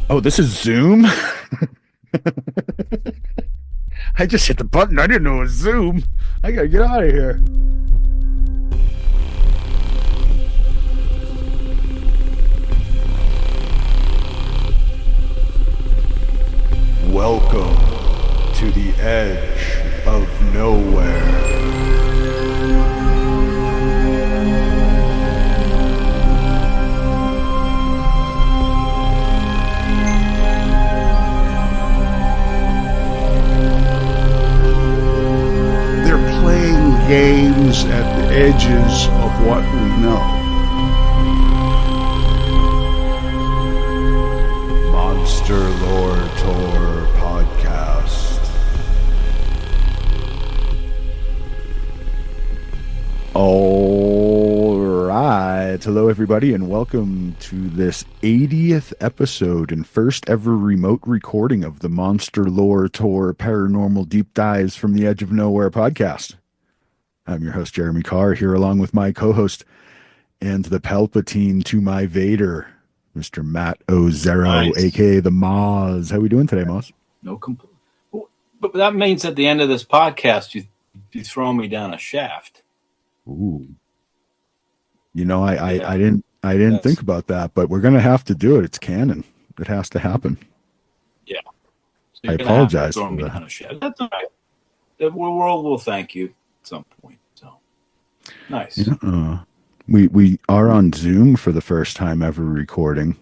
Oh, this is Zoom? I just hit the button. I didn't know it was Zoom. I gotta get out of here. Welcome to the edge of nowhere. They're playing games at the edges of what we know. Monster Lore Tour Podcast. All right. Hello, everybody, and welcome to this 80th episode and first ever remote recording of the Monster Lore Tour Paranormal Deep Dives from the Edge of Nowhere podcast. I'm your host, Jeremy Carr, here along with my co-host and the Palpatine to my Vader, Mr. Matt Ozero, Nice. aka the Moz. How we doing today, Moz? No complaint. But that means at the end of this podcast, you throw me down a shaft. Ooh. You know, I Yeah. didn't Yes. think about that, but we're gonna have to do it. It's canon. It has to happen. Yeah. So I you're gonna have to apologize throw for me that. down a shaft. That's all right. The world will thank you at some point. So nice. Yeah. We are on Zoom for the first time ever recording.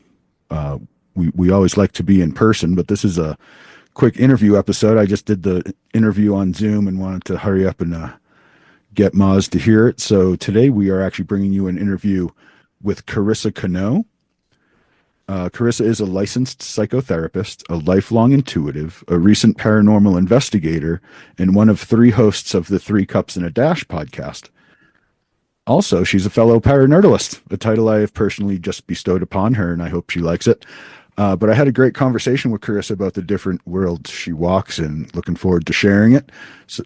We always like to be in person, but this is a quick interview episode. I just did the interview on Zoom and wanted to hurry up and get Moz to hear it. So today we are actually bringing you an interview with Carissa Cano. Carissa is a licensed psychotherapist, a lifelong intuitive, a recent paranormal investigator, and one of three hosts of the Three Cups and a Dash podcast. Also, she's a fellow paranerdalist, a title I have personally just bestowed upon her, and I hope she likes it. But I had a great conversation with Carissa about the different worlds she walks in. Looking forward to sharing it.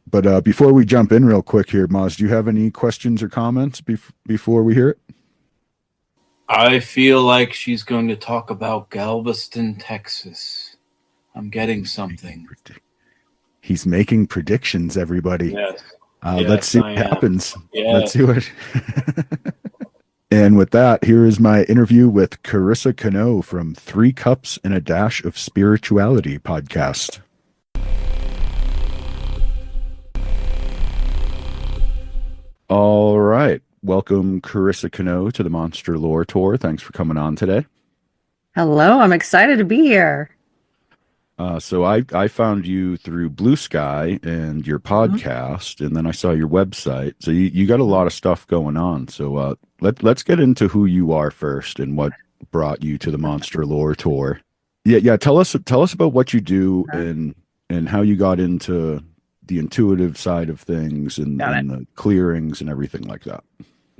But before we jump in real quick here, Moz, do you have any questions or comments before we hear it? I feel like she's going to talk about Galveston, Texas. I'm getting something. He's making predictions, everybody. Yes. Let's see what I am. happens. Yeah. Let's see what. And with that, here is my interview with Carissa Cano from Three Cups and a Dash of Spirituality podcast. All right. Welcome, Carissa Cano, to the Monster Lore Tour. Thanks for coming on today. Hello, I'm excited to be here. So I found you through Blue Sky and your podcast, and then I saw your website. So you got a lot of stuff going on. So let's get into who you are first and what brought you to the Monster Lore Tour. Yeah. Tell us about what you do and how you got into the intuitive side of things and the clearings and everything like that.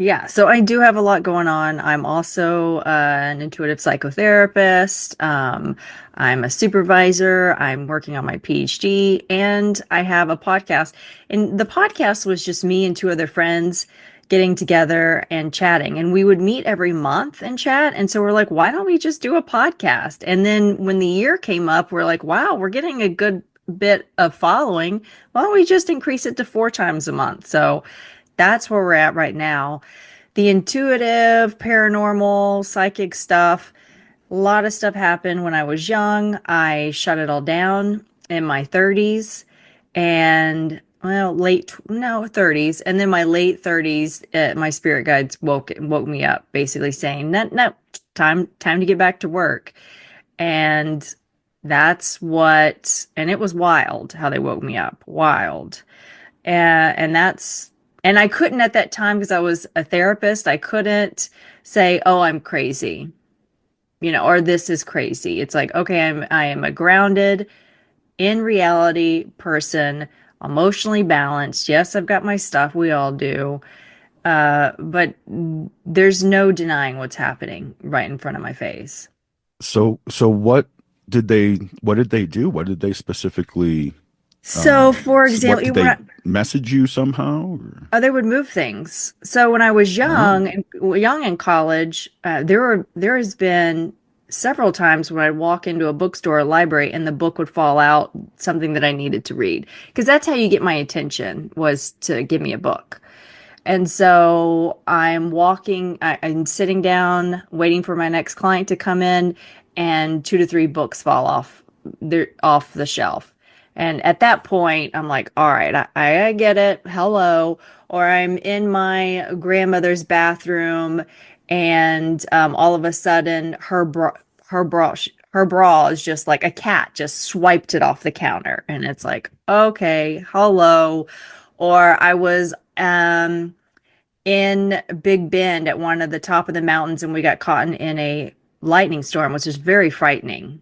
Yeah, so I do have a lot going on. I'm also an intuitive psychotherapist. I'm a supervisor. I'm working on my PhD, and I have a podcast. And the podcast was just me and two other friends getting together and chatting. And we would meet every month and chat. And so we're like, why don't we just do a podcast? And then when the year came up, we're like, wow, we're getting a good bit of following. Why don't we just increase it to 4 times a month? So that's where we're at right now. The intuitive, paranormal, psychic stuff, a lot of stuff happened when I was young. I shut it all down in my 30s and, well, 30s. And then my late 30s, my spirit guides woke me up, basically saying, no, time to get back to work. And that's and it was wild how they woke me up. Wild. And I couldn't at that time, because I was a therapist, I couldn't say, oh, I'm crazy, or this is crazy. It's like, okay, I am a grounded, in reality person, emotionally balanced. Yes, I've got my stuff. We all do. But there's no denying what's happening right in front of my face. So what did they do? What did they specifically So, for example, did they message you somehow? Or? They would move things. So when I was young, young in college, there has been several times when I'd walk into a bookstore or library and the book would fall out, something that I needed to read. Because that's how you get my attention, was to give me a book. And so I'm sitting down, waiting for my next client to come in, and two to three books fall off the shelf. And at that point, I'm like, all right, I get it. Hello. Or I'm in my grandmother's bathroom, and all of a sudden, her bra is just like a cat just swiped it off the counter, and it's like, okay, hello. Or I was in Big Bend at one of the top of the mountains, and we got caught in a lightning storm, which is very frightening.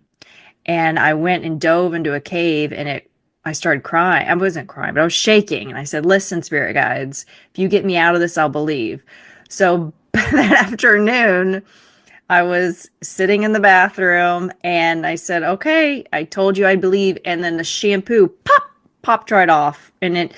And I went and dove into a cave, and I started crying. I wasn't crying, but I was shaking. And I said, listen, spirit guides, if you get me out of this, I'll believe. So that afternoon, I was sitting in the bathroom and I said, okay, I told you I believe. And then the shampoo popped right off and it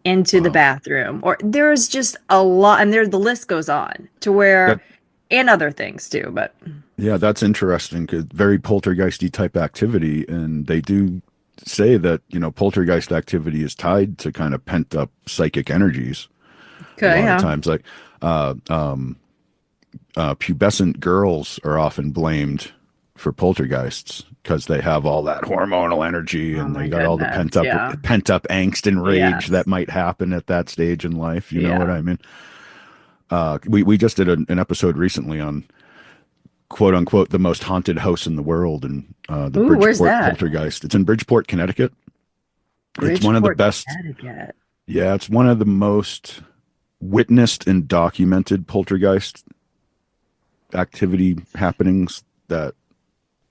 into the Wow. bathroom. Or there's just a lot, and there the list goes on to where, That and other things too. But Yeah, that's interesting. 'Cause very poltergeisty type activity, and they do say that, poltergeist activity is tied to kind of pent up psychic energies. A okay, lot of yeah. times, like uh, um, pubescent girls are often blamed for poltergeists because they have all that hormonal energy Oh and my they got all the goodness. Yeah. pent up angst and rage that Yes. might happen at that stage in life. You know what Yeah. I mean? We just did an episode recently on quote unquote the most haunted house in the world, and the Ooh, where's Bridgeport that? poltergeist. It's in Bridgeport, Connecticut. It's one of the Bridgeport, best. Connecticut. Yeah, it's one of the most witnessed and documented poltergeist activity happenings that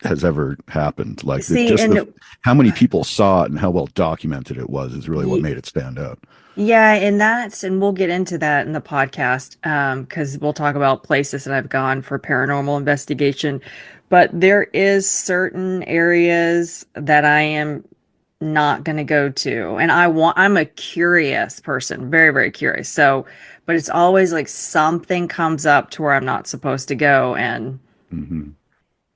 has ever happened. Like See, just the and how many people saw it and how well documented it was is really what y- made it stand out. yeah, and we'll get into that in the podcast, because we'll talk about places that I've gone for paranormal investigation. But there is certain areas that I am not going to go to. And I'm a curious person, very, very curious. So, but it's always like something comes up to where I'm not supposed to go. And Hmm.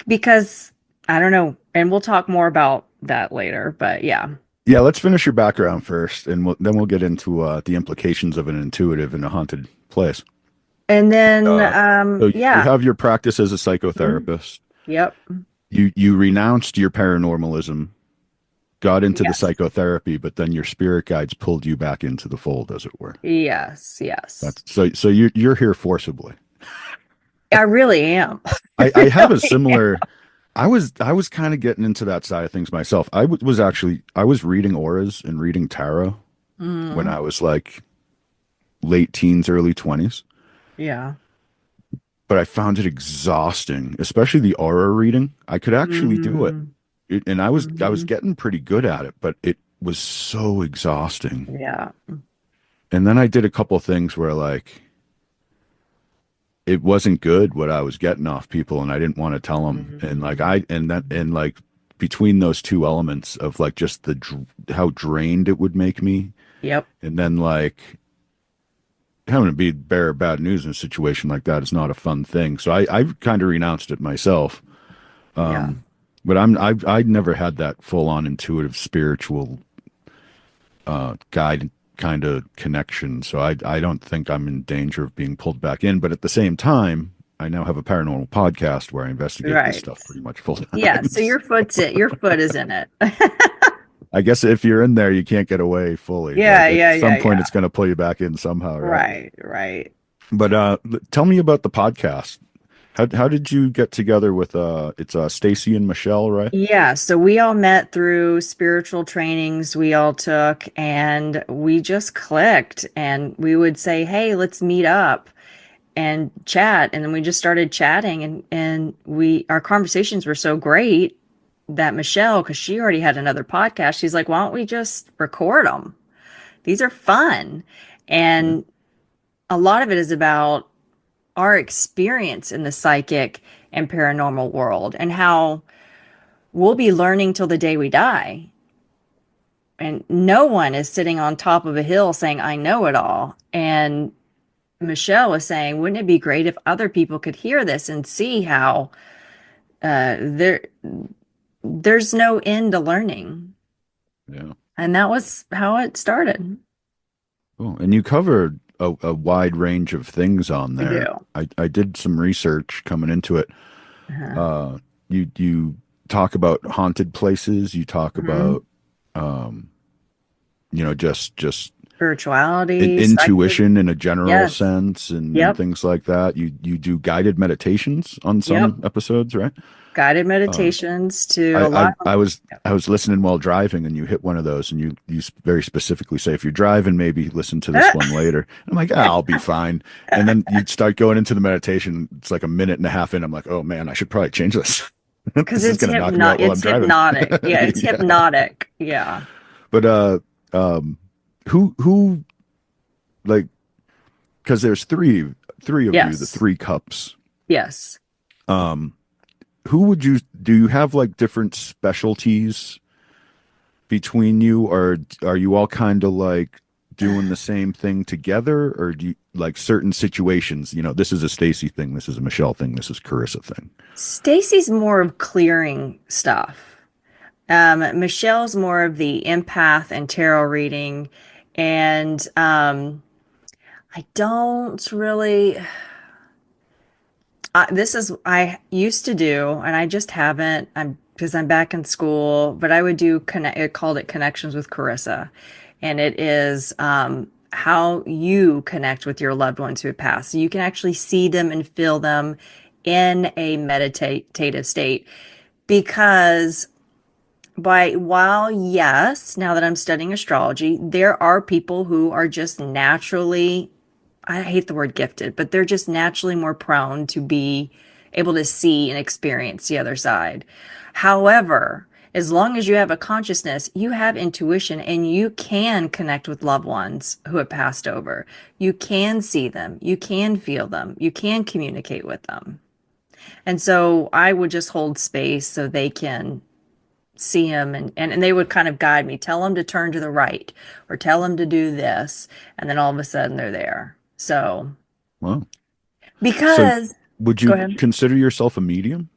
because I don't know, and we'll talk more about that later. But yeah. Yeah, let's finish your background first, and then we'll get into the implications of an intuitive in a haunted place. And then, Uh, so you yeah. have your practice as a Mhm. psychotherapist. Yep. You renounced your paranormalism, got into the Yes. psychotherapy, but then your spirit guides pulled you back into the fold, as it were. Yes. Yes. That's so you're here forcibly. I really am. I have a Really am. similar. I was kind of getting into that side of things myself. Was actually I was reading auras and reading tarot when Mm, I was like late teens, early 20s. yeah. But I found it exhausting, especially the aura reading. I could actually do it. Hmm. And I was Hmm. getting pretty good at it, but it was so exhausting. Yeah. And then I did a couple things where like it wasn't good what I was getting off people, and I didn't want to tell them. And like Hmm. and like between those two elements of like just how drained it would make me, Yep. and then like having to be bearer of bad news in a situation like that is not a fun thing. So I kind of renounced it myself. Yeah. But I never had that full on intuitive spiritual guide kind of connection. So I don't think I'm in danger of being pulled back in. But at the same time, I now have a paranormal podcast where I investigate this Right. stuff pretty much full Yeah. time. So your foot is in it. I guess if you're in there, you can't get away fully. Yeah. But at Yeah. Yeah. some point, Yeah. it's going to pull you back in somehow, right? Right. Right. But tell me about the podcast. How did you get together with it's Stacy and Michelle, right? Yeah, so we all met through spiritual trainings we all took, and we just clicked, and we would say, "Hey, let's meet up and chat." And then we just started chatting, and we our conversations were so great that Michelle, because she already had another podcast, she's like, "Why don't we just record them? These are fun." Yeah. And a lot of it is about our experience in the psychic and paranormal world, and how we'll be learning till the day we die. And no one is sitting on top of a hill saying, I know it all. And Michelle was saying, wouldn't it be great if other people could hear this and see how there there's no end to learning. Yeah. And that was how it started. Oh, and you covered a wide range of things on I there. do. I did some research coming into it. Uh-huh. You talk about haunted places. You talk Hmm. about just Spirituality, psychic. intuition in a general Yes. sense and Yep. things like that. You do guided meditations on Yep. some episodes, right? Guided Uh, meditations to a I, I lot. I was Yep. I was listening while driving, and you hit one of those, and you very specifically say, if you're driving, maybe listen to this one later. I'm like, I'll be fine. And then you start going into the meditation. It's like a minute and a half in. I'm like, oh man, I should probably change this. Because This is gonna knock me out while I'm it's driving. hypnotic. Yeah, it's Yeah, hypnotic. Yeah. but um, who like because there's three of you, the Yes. three cups. Yes. Um, who would you do you have like different specialties between you, or are you all kind of like doing the same thing together, or do you like certain situations? This is a Stacy thing, this is a Michelle thing, this is Carissa thing. Stacy's more of clearing stuff. Michelle's more of the empath and tarot reading. And I don't really. This is I used to do, and I just haven't. I'm because I'm back in school, but I would do connect. It called it Connections with Carissa, and it is how you connect with your loved ones who have passed. So you can actually see them and feel them in a meditative state. Because while yes, now that I'm studying astrology, there are people who are just naturally, I hate the word gifted, but they're just naturally more prone to be able to see and experience the other side. However, as long as you have a consciousness, you have intuition and you can connect with loved ones who have passed over. You can see them, you can feel them, you can communicate with them. And so I would just hold space so they can see him, and they would kind of guide me, tell him to turn to the right or tell him to do this, and then all of a sudden they're there. So Wow. So because would go you ahead. consider yourself a medium?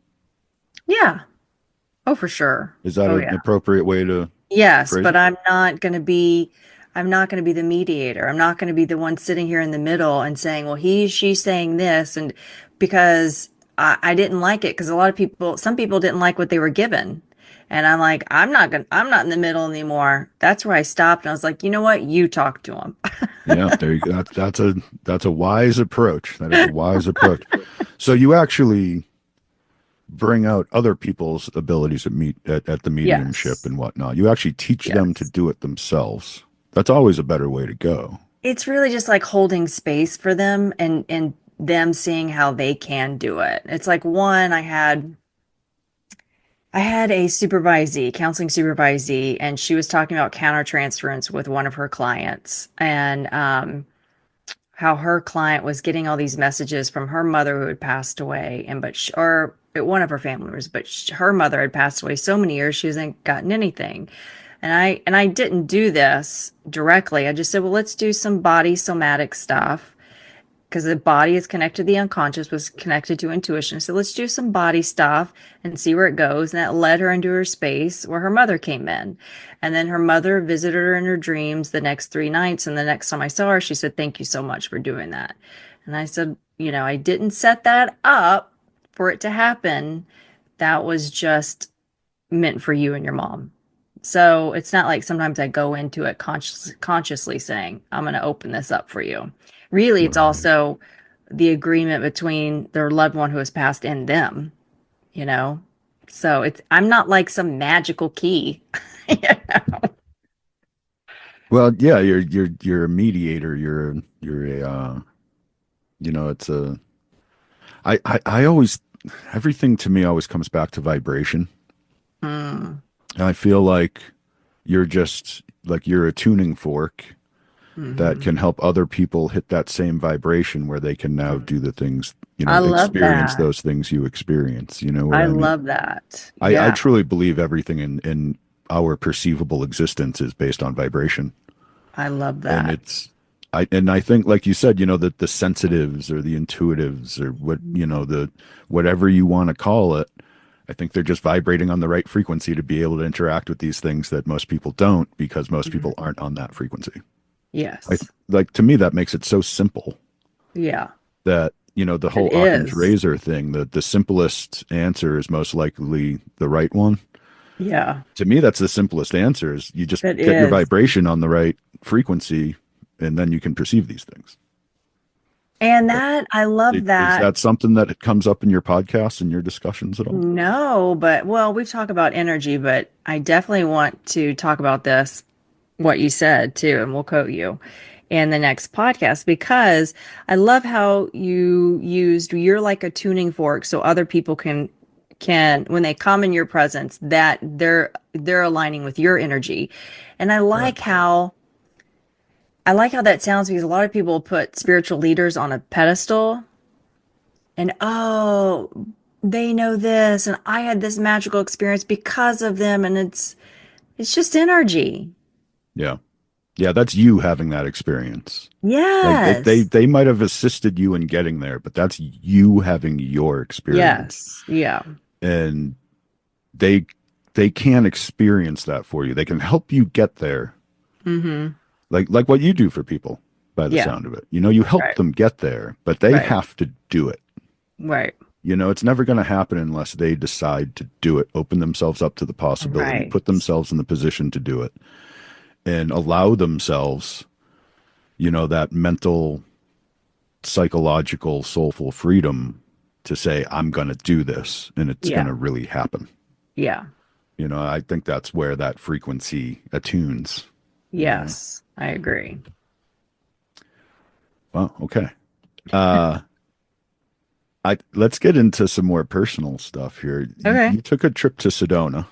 Yeah. Oh, for sure. Is that Oh an yeah. appropriate way to Yes, phrase but it? I'm not going to be the mediator. I'm not going to be the one sitting here in the middle and saying, well, she's saying this. And because I didn't like it, because some people didn't like what they were given. And I'm like, I'm not in the middle anymore. That's where I stopped. And I was like, you know what? You talk to him. Yeah, there you go. That's a wise approach. That is a wise approach. So you actually bring out other people's abilities at the mediumship Yes. and whatnot. You actually teach them to Yes. do it themselves. That's always a better way to go. It's really just like holding space for them and them seeing how they can do it. It's like I had a supervisee, counseling supervisee, and she was talking about countertransference with one of her clients and how her client was getting all these messages from her mother who had passed away, or one of her family members, but her mother had passed away so many years she hasn't gotten anything. And I didn't do this directly. I just said, well, let's do some body somatic stuff because the body is connected to the unconscious, was connected to intuition. So let's do some body stuff and see where it goes. And that led her into her space where her mother came in. And then her mother visited her in her dreams the next 3 nights. And the next time I saw her, she said, thank you so much for doing that. And I said, I didn't set that up for it to happen. That was just meant for you and your mom. So it's not like sometimes I go into it consciously saying, I'm going to open this up for you. Really, it's Right. also the agreement between their loved one who has passed and them, you know? So I'm not like some magical key. Well, yeah, you're a mediator. You're a it's a I always everything to me always comes back to vibration. Mm, And I feel like you're a tuning fork that hmm. can help other people hit that same vibration where they can now do the things, I love experience that. those things you experience. You know what I I mean? love that. I Yeah, truly believe everything in our perceivable existence is based on vibration. I love And that. I think, like you said, that the sensitives or the intuitives or what, the whatever you want to call it, I think they're just vibrating on the right frequency to be able to interact with these things that most people don't, because most people Mhm. aren't on that frequency. Yes. Like to me, that makes it so simple Yeah. that, you know, the It whole Occam's is. razor thing, the simplest answer is most likely the right one. Yeah. To me, that's the simplest answer is you just It get your is. vibration on the right frequency and then you can perceive these things. And But that, I love is that. that something that comes up in your podcasts and your discussions at all? No, but well, we've talked about energy, but I definitely want to talk about this, what you said too, and we'll quote you in the next podcast because I love how you used you're like a tuning fork so other people can when they come in your presence that they're aligning with your energy. And Right. I like how that sounds because a lot of people put spiritual leaders on a pedestal and oh, they know this and I had this magical experience because of them and it's just energy. Yeah. Yeah, that's you having that experience. Like Yes. they might have assisted you in getting there, but that's you having your experience. Yes. Yeah. And they they can experience that for you. They can help you get there. Mm-hmm. Like what you do for people by the Yeah. sound of it. You know, you help Right. them get there, but they Right. have to do it. Right. You know, it's never going to happen unless they decide to do it, open themselves up to the possibility, Right. put themselves in the position to do it, and allow themselves, you know, that mental, psychological, soulful freedom to say, I'm going to do this and it's going Yeah. to really happen. Yeah. You know, I think that's where that frequency attunes, you know. Yes. I agree. Well, okay. Uh, let's get into some more personal stuff here. Okay. You took a trip to Sedona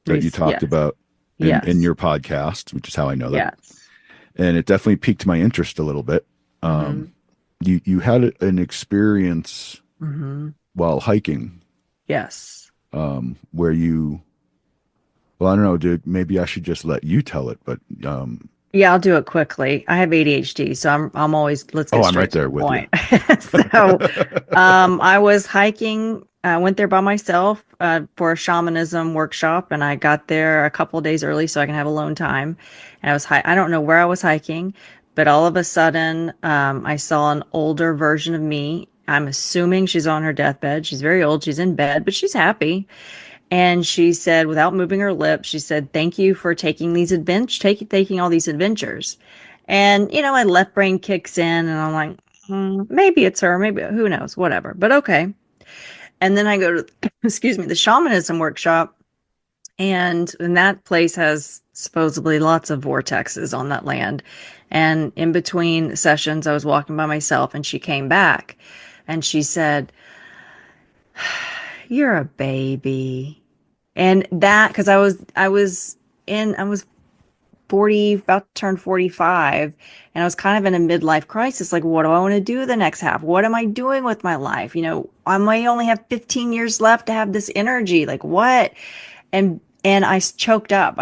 that you talked Yes. about in Yes. your podcast, which is how I know that. Yes. And it definitely piqued my interest a little bit. Mm-hmm. You had an experience Mm-hmm. while hiking, Yes. where you, well, I don't know, dude, maybe I should just let you tell it, but Yeah, I'll do it quickly. I have ADHD, so I'm always let's oh, get I'm right straight to there the with you. point. So, I was hiking. I went there by myself for a shamanism workshop, and I got there a couple of days early so I can have alone time. And I don't know where I was hiking, but all of a sudden, I saw an older version of me. I'm assuming she's on her deathbed. She's very old. She's in bed, but she's happy. And she said, without moving her lips, she said, "Thank you for taking these taking all these adventures." And my left brain kicks in, and I'm like, maybe it's her, maybe who knows, whatever. But okay. And then I go to, excuse me, the shamanism workshop, and that place has supposedly lots of vortexes on that land. And in between sessions, I was walking by myself, and she came back, and she said, "You're a baby." And that, because I was 40, about to turn 45, and I was kind of in a midlife crisis. Like, what do I want to do the next half? What am I doing with my life? I may only have 15 years left to have this energy. Like, what? And I choked up.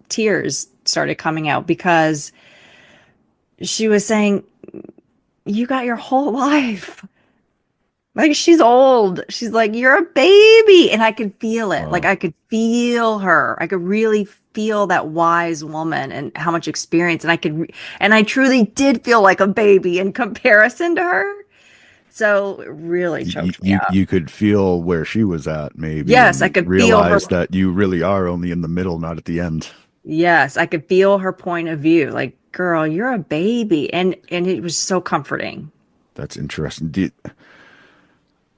Tears started coming out because she was saying, "You got your whole life." Like she's old. She's like, "You're a baby." And I could feel it. Like Wow. I could feel her. I could really feel that wise woman and how much experience. And I truly did feel like a baby in comparison to her. So it really choked me up. You could feel where she was at maybe Yes, I and could feel her. realize that you really are only in the middle, not at the end. Yes, I could feel her point of view. Like, girl, you're a baby. And it was so comforting. That's interesting.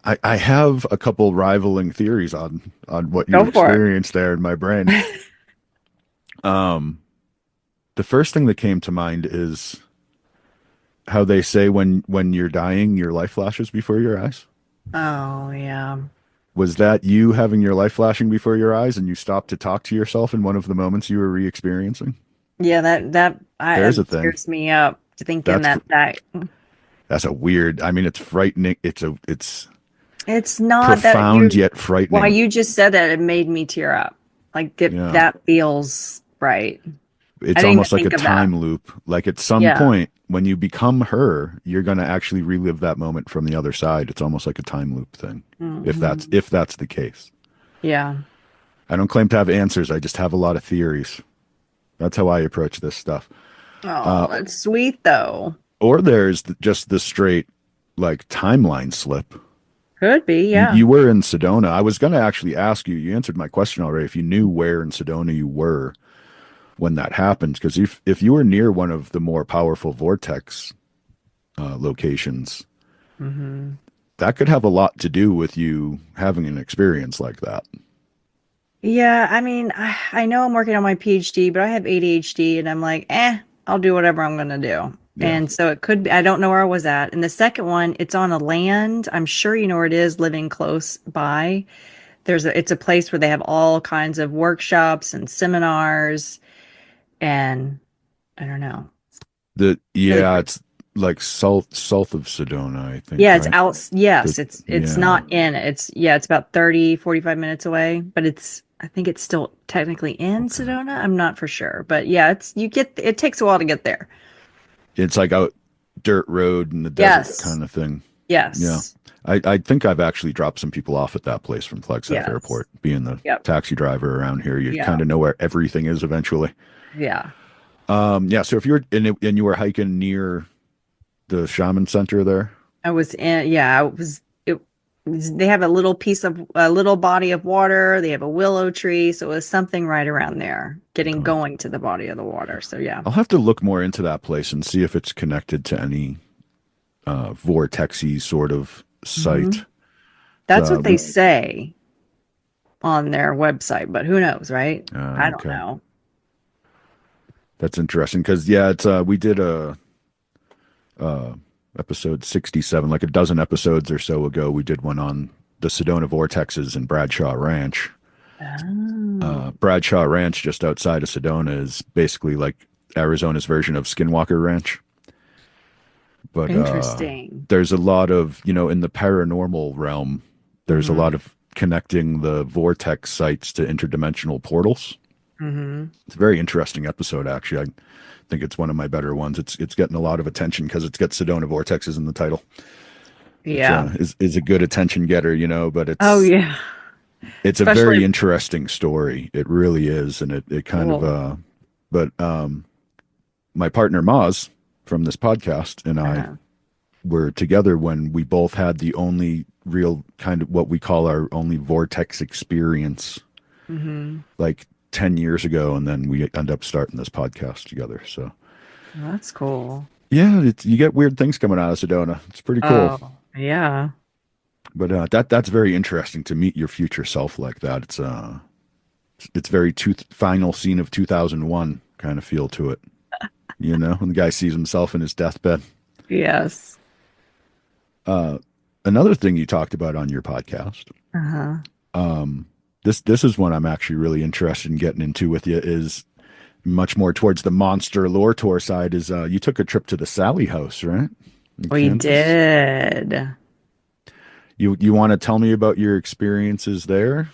I have a couple rivaling theories on what you Go for experienced there in my brain. it. Um, the first thing that came to mind is how they say when you're dying, your life flashes before your eyes. Oh, yeah. Was that you having your life flashing before your eyes and you stopped to talk to yourself in one of the moments you were re-experiencing? Yeah, There's a it thing. tears me up thinking That's that that's a weird. I mean, it's frightening. It's it's not that profound yet why frightening. you just said that it made me tear up. Like Yeah. that feels right. I It's didn't even almost like a think of that. time loop. Like at some Yeah. point when you become her, you're going to actually relive that moment from the other side. It's almost like a time loop thing. Hmm. If that's the case. Yeah. I don't claim to have answers. I just have a lot of theories. That's how I approach this stuff. Oh, that's sweet though. Or there's just the straight like timeline slip. Could be, You yeah. you were in Sedona. I was going to actually ask you. You answered my question already. If you knew where in Sedona you were when that happened, because if you were near one of the more powerful vortex locations, Hmm. that could have a lot to do with you having an experience like that. Yeah, I mean, I know I'm working on my PhD, but I have ADHD and I'm like, I'll do whatever I'm gonna do. Yeah. And so it could be, I don't know where I was at. And the second one, it's on a land. I'm sure you know where it is, living close by. It's a place where they have all kinds of workshops and seminars, and I don't know. Really Yeah, pretty. it's like south of Sedona, I think, Yeah, it's right? out. Yes, The, it's yeah. not in. It's about 30, 45 minutes away, but I think it's still technically in Okay. Sedona. I'm not for sure. But yeah, it takes a while to get there. It's like out dirt road in the desert Yes. kind of thing. Yeah. Yes. I think I've actually dropped some people off at that place from Flagstaff Yes. Airport. Being the Yep. taxi driver around here, you Yeah. kind of know where everything is eventually. Yeah. Yeah. So if you're and you were hiking near the shaman center there, I was in, yeah, they have a little body of water. They have a willow tree. So it was something right around there, getting okay. going to the body of the water. So yeah. I'll have to look more into that place and see if it's connected to any vortexy sort of Hmm. site. That's what they We say on their website, but who knows, right? I don't okay. know. That's interesting because yeah, it's we did a uh episode 67, like a dozen episodes or so ago. We did one on the Sedona vortexes in Bradshaw Ranch. Oh, Bradshaw Ranch, just outside of Sedona, is basically like Arizona's version of Skinwalker Ranch. But interesting. there's a lot of, in the paranormal realm, there's a Hmm. lot of connecting the vortex sites to interdimensional portals. Hmm. It's a very interesting episode, actually. I think it's one of my better ones. It's getting a lot of attention because it's got Sedona vortexes in the title, which Yeah. is a good attention getter, but Oh, it's yeah. it's a Especially, very interesting story. It really is, and it kind of cool. but my partner Maz from this podcast and I Uh-huh. were together when we both had the only real kind of what we call our only vortex experience Hmm. like 10 years ago, and then we end up starting this podcast together. So That's cool. yeah, you get weird things coming out of Sedona. It's pretty cool. Oh, yeah. But that's very interesting to meet your future self like that. It's very final scene of 2001 kind of feel to it. When the guy sees himself in his deathbed. Yes. Another thing you talked about on your podcast, Uh-huh. this is one I'm actually really interested in getting into with you, is much more towards the monster lore tour side. Is you took a trip to the Sally House, right? In We Kansas. did. You want to tell me about your experiences there?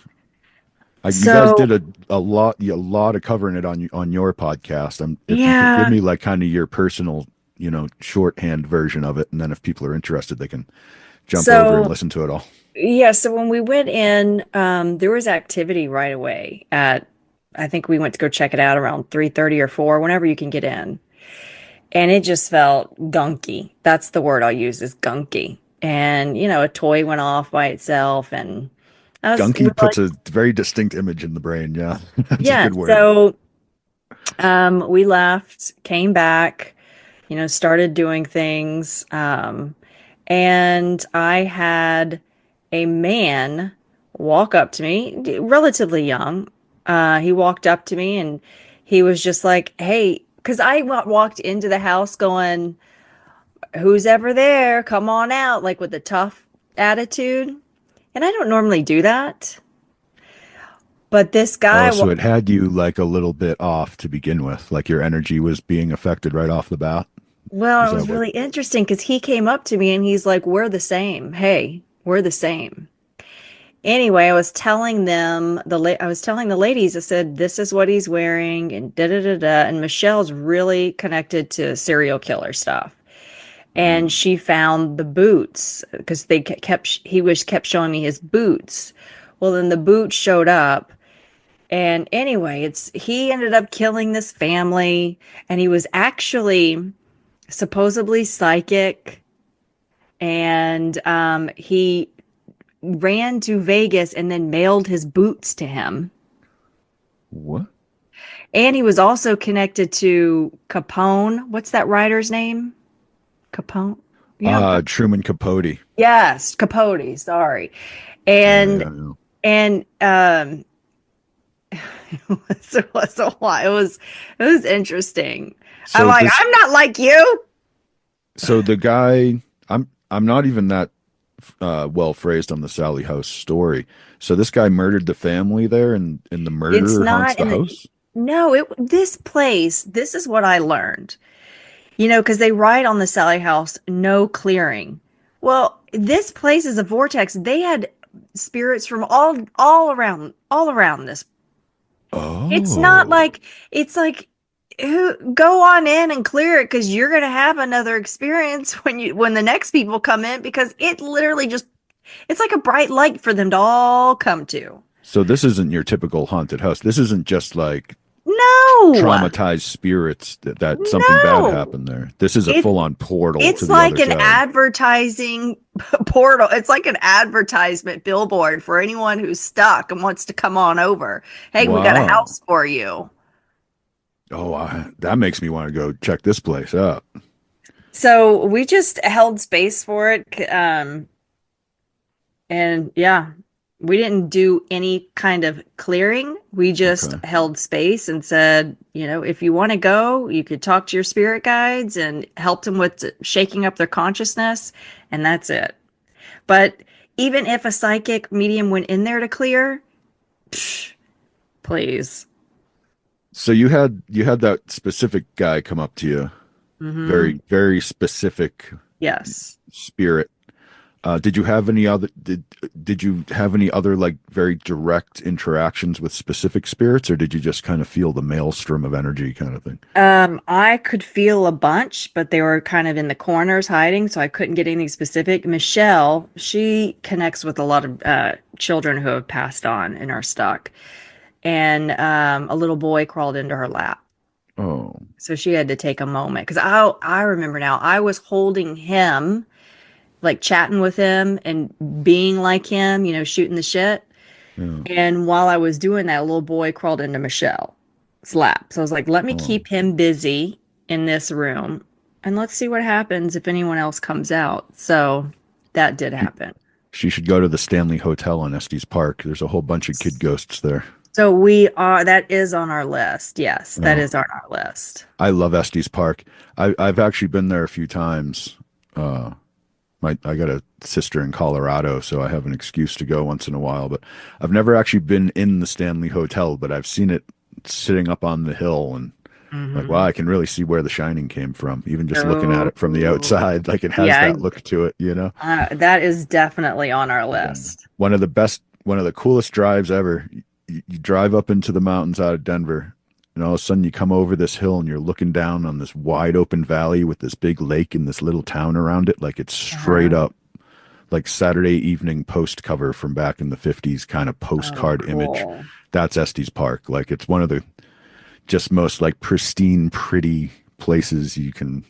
You guys So, did a lot of covering it on your podcast. If you could give yeah. me like kind of your personal, shorthand version of it, and then if people are interested, they can jump over and So, listen to it all. yeah, so when we went in, there was activity right away I think we went to go check it out around 3:30 or 4, whenever you can get in. And it just felt gunky. That's the word I'll use, is gunky. And, a toy went off by itself, and we're Gunky like, puts a very distinct image in the brain. Yeah, that's a yeah. good word. So, we left, came back, started doing things. And I had a man walk up to me, relatively young. He walked up to me and he was just like, hey, because walked into the house going, who's ever there? Come on out, like with a tough attitude. And I don't normally do that. But this Oh, guy, so it had you like a little bit off to begin with, like your energy was being affected right off the bat. well, Is it that was what? really interesting because he came up to me and he's like, we're the same. Hey, we're the same. Anyway, I was telling the ladies, I said, this is what he's wearing and da da da da. And Michelle's really connected to serial killer stuff. And she found the boots because he kept showing me his boots Well, then the boot showed up. And anyway, he ended up killing this family, and he was actually supposedly psychic, and he ran to Vegas and then mailed his boots to him. What? And he was also connected to Capone. What's that writer's name? Capone. You know, Truman Capote. yes, Capote. Sorry, Yeah, and yeah, yeah. and it was a lot. It was interesting. I'm So like, this, I'm not like you. so the guy, I'm not even that well phrased on the Sally House story. So this guy murdered the family there, and the It's murderer haunts not the in the house. no, it this place, this is what I learned. You know, because they write on the Sally House, no clearing. Well, this place is a vortex. They had spirits from all around this. It's not Oh, like it's like go on in and clear it because you're gonna have another experience when the next people come in because it literally just it's like a bright light for them to all come to. so this isn't your typical haunted house. This isn't just like No, traumatized spirits that something bad no. happened there. This is a It full-on portal to it's the like other an side. advertising portal. It's like an advertisement billboard for anyone who's stuck and wants to come on over. Hey, we got a Wow. house for you. Oh, that makes me want to go check this place out. So we just held space for it. And yeah, we didn't do any kind of clearing. We just Okay. held space and said, you know, if you want to go, you could talk to your spirit guides and help them with shaking up their consciousness. And that's it. But even if a psychic medium went in there to clear, psh, please. So you had that specific guy come up to you, Hmm. very very specific Yes. spirit. Did you have any other did you have any other like very direct interactions with specific spirits, or did you just kind of feel the maelstrom of energy kind of thing? I could feel a bunch, but they were kind of in the corners hiding, so I couldn't get anything specific. Michelle, she connects with a lot of children who have passed on and are stuck. And a little boy crawled into her lap. Oh, So she had to take a moment because I remember now I was holding him, like chatting with him and being like him, you know, shooting the shit. yeah. And while I was doing that, a little boy crawled into Michelle's lap. So I was like, let me Oh, keep him busy in this room and let's see what happens if anyone else comes out. So that did she happen. she should go to the Stanley Hotel on Estes Park. There's a whole bunch of kid ghosts there. So that is on our list. Yes, that Oh, is on our list. I love Estes Park. I've actually been there a few times. Uh, I got a sister in Colorado, so I have an excuse to go once in a while. But I've never actually been in the Stanley Hotel, but I've seen it sitting up on the hill, and like, wow, Hmm. I can really see where the Shining came from, even just looking at Oh, it from the outside. Like it has yeah, that look to it, you know? that is definitely on our Yeah. list. One of the coolest drives ever. You drive up into the mountains out of Denver, and all of a sudden you come over this hill and you're looking down on this wide open valley with this big lake and this little town around it. Like it's straight Uh-huh. up like Saturday evening post cover from back in the 50s kind of Oh, postcard image. cool. That's Estes Park. Like it's one of the just most like pristine, pretty places you can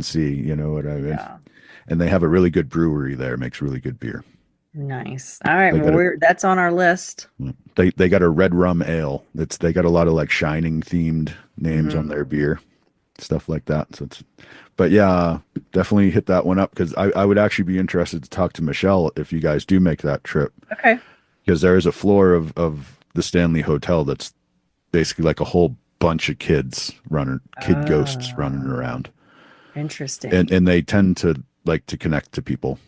see, you know what I mean? Yeah. And they have a really good brewery there, makes really good beer. Nice. All right. They Well, got a that's on our list. they got a red rum ale. They got a lot of like Shining themed names on their Hmm. beer, stuff like that. So it's but yeah, definitely hit that one up because I would actually be interested to talk to Michelle if you guys do make that trip. Okay. Because there is a floor of the Stanley Hotel that's basically like a whole bunch of kid ghosts running Oh, around, interesting. and they tend to like to connect to people.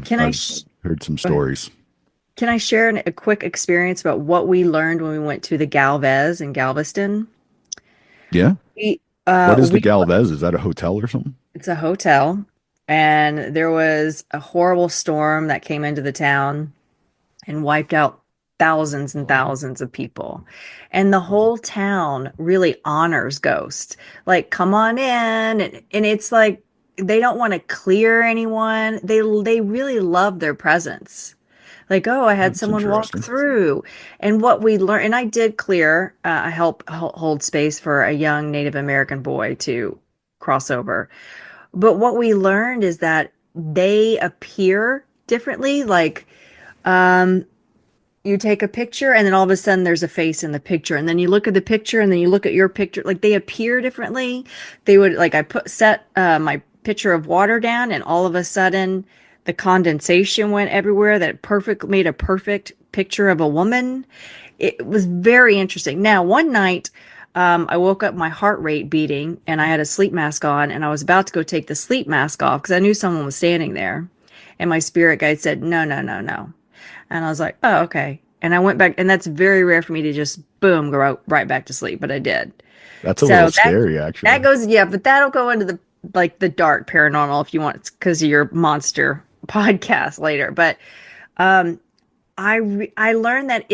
Can I I've sh heard some Go ahead. stories. Can I share a quick experience about what we learned when we went to the Galvez in Galveston? Yeah, We what is the we Galvez? Is that a hotel or something? It's a hotel, and there was a horrible storm that came into the town and wiped out thousands and thousands of people. And the whole town really honors ghosts. Like, come on in. And it's like they don't want to clear anyone. They really love their presence. Like, oh, I had That's someone walk interesting. through. And what we learned, and I did clear, I help hold space for a young Native American boy to cross over. But what we learned is that they appear differently. Like, you take a picture and then all of a sudden there's a face in the picture. And then you look at the picture and then you look at your picture. Like, they appear differently. They would, like, I set my pitcher of water down and all of a sudden the condensation went everywhere that made a perfect picture of a woman. It was very interesting. Now, one night, I woke up, my heart rate beating, and I had a sleep mask on, and I was about to go take the sleep mask off because I knew someone was standing there. And my spirit guide said, no, no, no, no. And I was like, oh, okay. And I went back, and that's very rare for me to just boom, go right back to sleep, but I did. That's a little So scary, that actually. goes, yeah, but that'll go into the like the dark paranormal if you want, because of your monster podcast later. But um, I learned that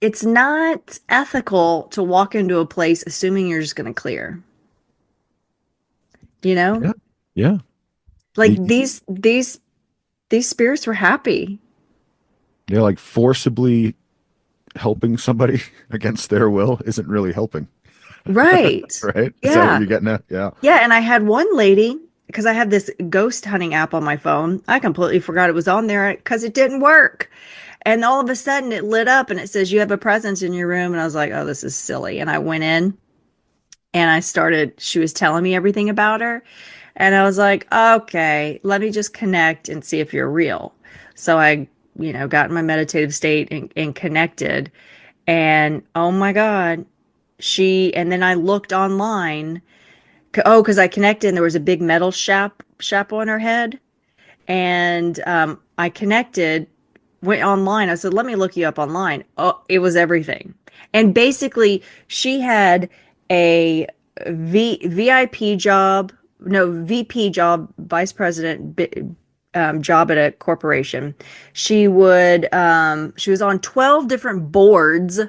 it's not ethical to walk into a place assuming you're just going to clear. You know, Yeah. Yeah. like Y- these spirits were happy. Yeah, like forcibly helping somebody against their will isn't really helping, Right. right? Is that what Yeah. you're getting at? Yeah. Yeah, and I had one lady because I have this ghost hunting app on my phone. I completely forgot it was on there because it didn't work. And all of a sudden it lit up and it says you have a presence in your room. And I was like, oh, this is silly. And I went in and she was telling me everything about her. And I was like, okay, let me just connect and see if you're real. So I, got in my meditative state and connected. And oh my God, and then I looked online. Oh, because I connected and there was a big metal shap on her head. And I connected, went online. I said, let me look you up online. Oh, it was everything. And basically, she had a VIP job, no, VP job, vice president job at a corporation. She was on 12 different boards.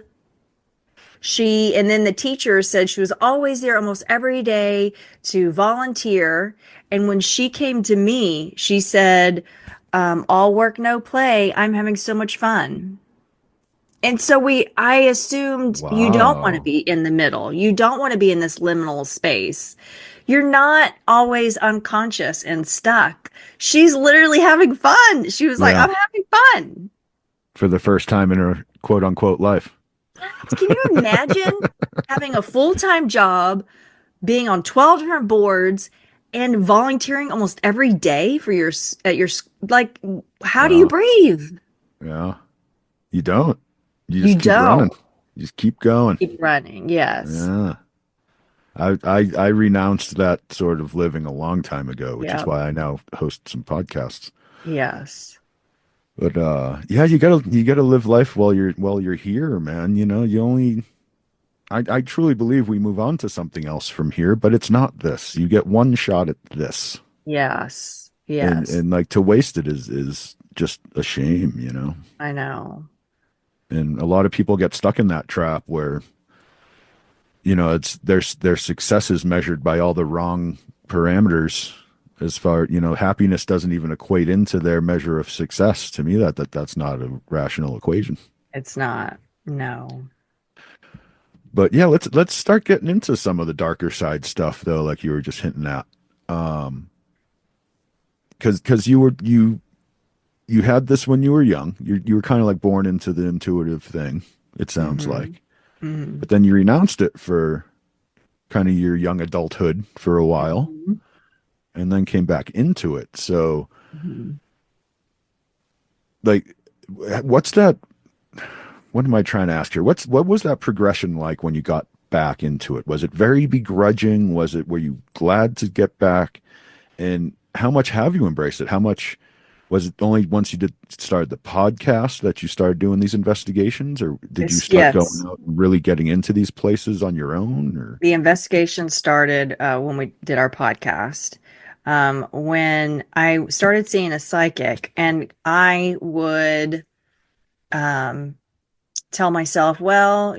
And then the teacher said she was always there almost every day to volunteer. And when she came to me, she said, all work, no play. I'm having so much fun. And so I assumed you don't want to Wow. be in the middle. You don't want to be in this liminal space. You're not always unconscious and stuck. She's literally having fun. She was like, Yeah. I'm having fun. For the first time in her quote unquote life. Can you imagine having a full-time job, being on 12 different boards, and volunteering almost every day for like, how do you Wow. breathe? Yeah. You don't. You You just keep running. don't. You just keep going. Keep running. Yes. Yeah. I renounced that sort of living a long time ago, which is Yep. why I now host some podcasts. Yes. But yeah, you gotta live life while you're here, man. I truly believe we move on to something else from here, but it's not this. You get one shot at this. Yes. And Yes. and like to waste it is just a shame. I know. And a lot of people get stuck in that trap where it's their success is measured by all the wrong parameters. As far happiness doesn't even equate into their measure of success. To me, that's not a rational equation. It's not. No. But yeah, let's start getting into some of the darker side stuff though, like you were just hinting at. Because you had this when you were young. You were kind of like born into the intuitive thing, it sounds Hmm. like. Hmm. But then you renounced it for kind of your young adulthood for a while Hmm. and then came back into it. So, Hmm. like, what's that? What am I trying to ask here? What was that progression like when you got back into it? Was it very begrudging? Were you glad to get back? And how much have you embraced it? How much was it only once you did started the podcast that you started doing these investigations, or did you start going Yes. out and really getting into these places on your own? Or The investigation started when we did our podcast. When I started seeing a psychic, and I would um, tell myself, well,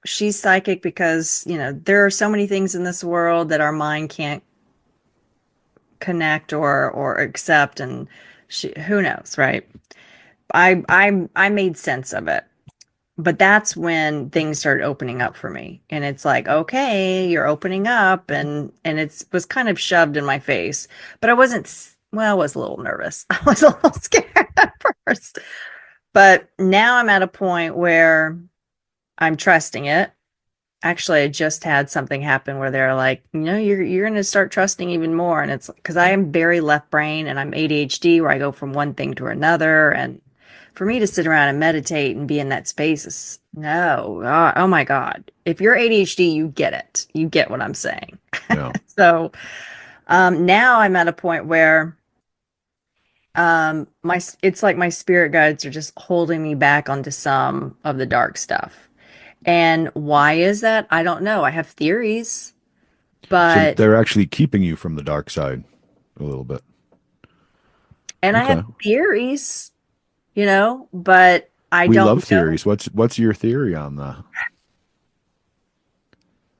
she's psychic because, there are so many things in this world that our mind can't connect or accept, and Who knows, right? I made sense of it. But that's when things started opening up for me. And it's like, okay, you're opening up, and it was kind of shoved in my face. But I wasn't well, I was a little nervous. I was a little scared at first. But now I'm at a point where I'm trusting it. Actually, I just had something happen where they're like, you're going to start trusting even more. And it's because I am very left brain and I'm ADHD, where I go from one thing to another. And for me to sit around and meditate and be in that space is no. Oh my God. If you're ADHD, you get it. You get what I'm saying. Yeah. So now I'm at a point where it's like my spirit guides are just holding me back onto some of the dark stuff. And why is that? I don't know. I have theories, So but they're actually keeping you from the dark side a little bit. and I have Okay. theories, but I We don't love know. theories. What's your theory on that?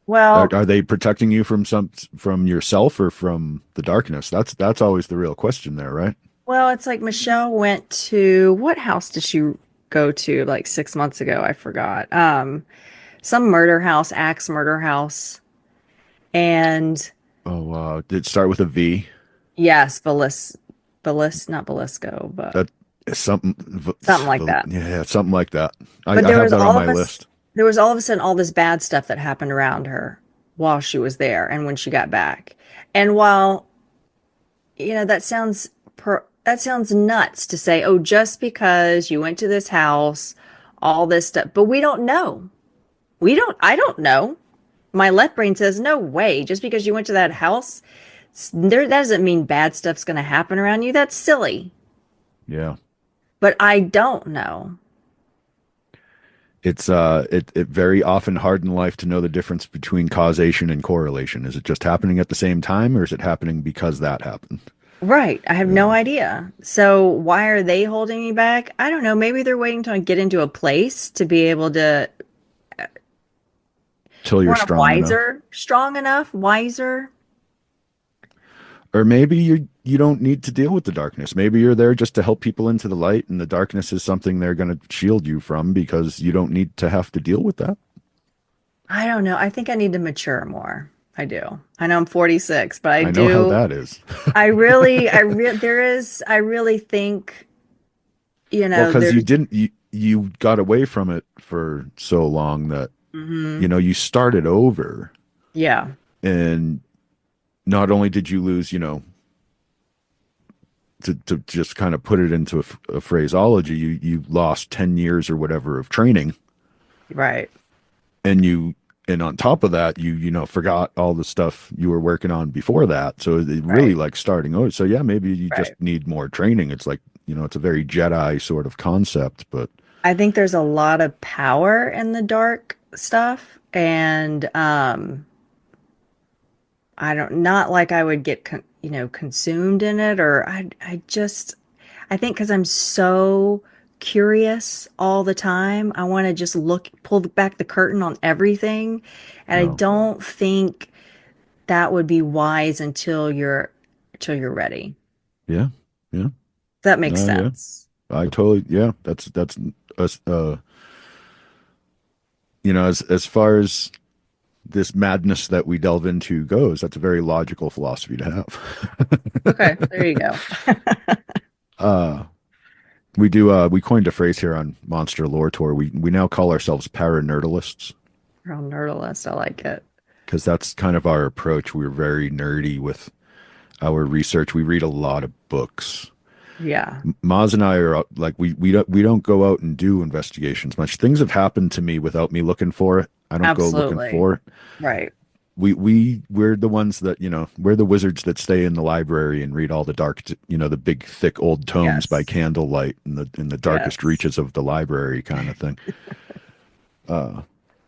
Well, Are they protecting you from yourself or from the darkness? That's always the real question there, right? it's like Michelle went to what house did she go to like 6 months ago? I forgot. Some murder house, axe murder house, and Oh, did it start with a V? yes, not Velisco, but That is something. something like that. Yeah, something like that. But I have that on my list. there was all of a sudden all this bad stuff that happened around her while she was there and when she got back. And while, that sounds nuts to say, oh, just because you went to this house, all this stuff, but we don't know. I don't know. My left brain says, no way. Just because you went to that house, that doesn't mean bad stuff's going to happen around you. That's silly. Yeah. But I don't know. It's it very often hard in life to know the difference between causation and correlation. Is it just happening at the same time or is it happening because that happened? Right. I have no Yeah. idea. So why are they holding me back? I don't know. Maybe they're waiting till I get into a place to be able to, Till you're more strong enough. wiser, strong enough, wiser. Or maybe you don't need to deal with the darkness. Maybe you're there just to help people into the light and the darkness is something they're going to shield you from because you don't need to have to deal with that. I don't know. I think I need to mature more. I do. I know I'm 46, but I I know how do. that is. I really think, Well, because there's, you got away from it for so long that mhm. you started over Yeah, and not only did you lose, to just kind of put it into a phraseology, you lost 10 years or whatever of training right, and on top of that forgot all the stuff you were working on before that, so it really right, like starting over. So yeah, maybe you just right. need more training. It's like, it's a very Jedi sort of concept, but I think there's a lot of power in the dark stuff, and I don't not like I would get consumed in it, or I think because I'm so curious all the time, I want to just pull back the curtain on everything, and I no. don't think that would be wise until you're ready. Yeah, yeah, That makes no, yeah, sense. I totally, yeah, that's as far as this madness that we delve into goes, that's a very logical philosophy to have. Okay, there you go. uh we coined a phrase here on Monster Lore Tour. We now call ourselves paranerdalists Real nerdalist. I like it. because that's kind of our approach. We're very nerdy with our research. We read a lot of books. Yeah, Maz and I are like we don't go out and do investigations much. Things have happened to me without me looking for it. I don't go looking absolutely. for it. Right. We're the ones that, we're the wizards that stay in the library and read all the the big thick old tomes by Yes. candlelight in the darkest Yes. reaches of the library kind of thing.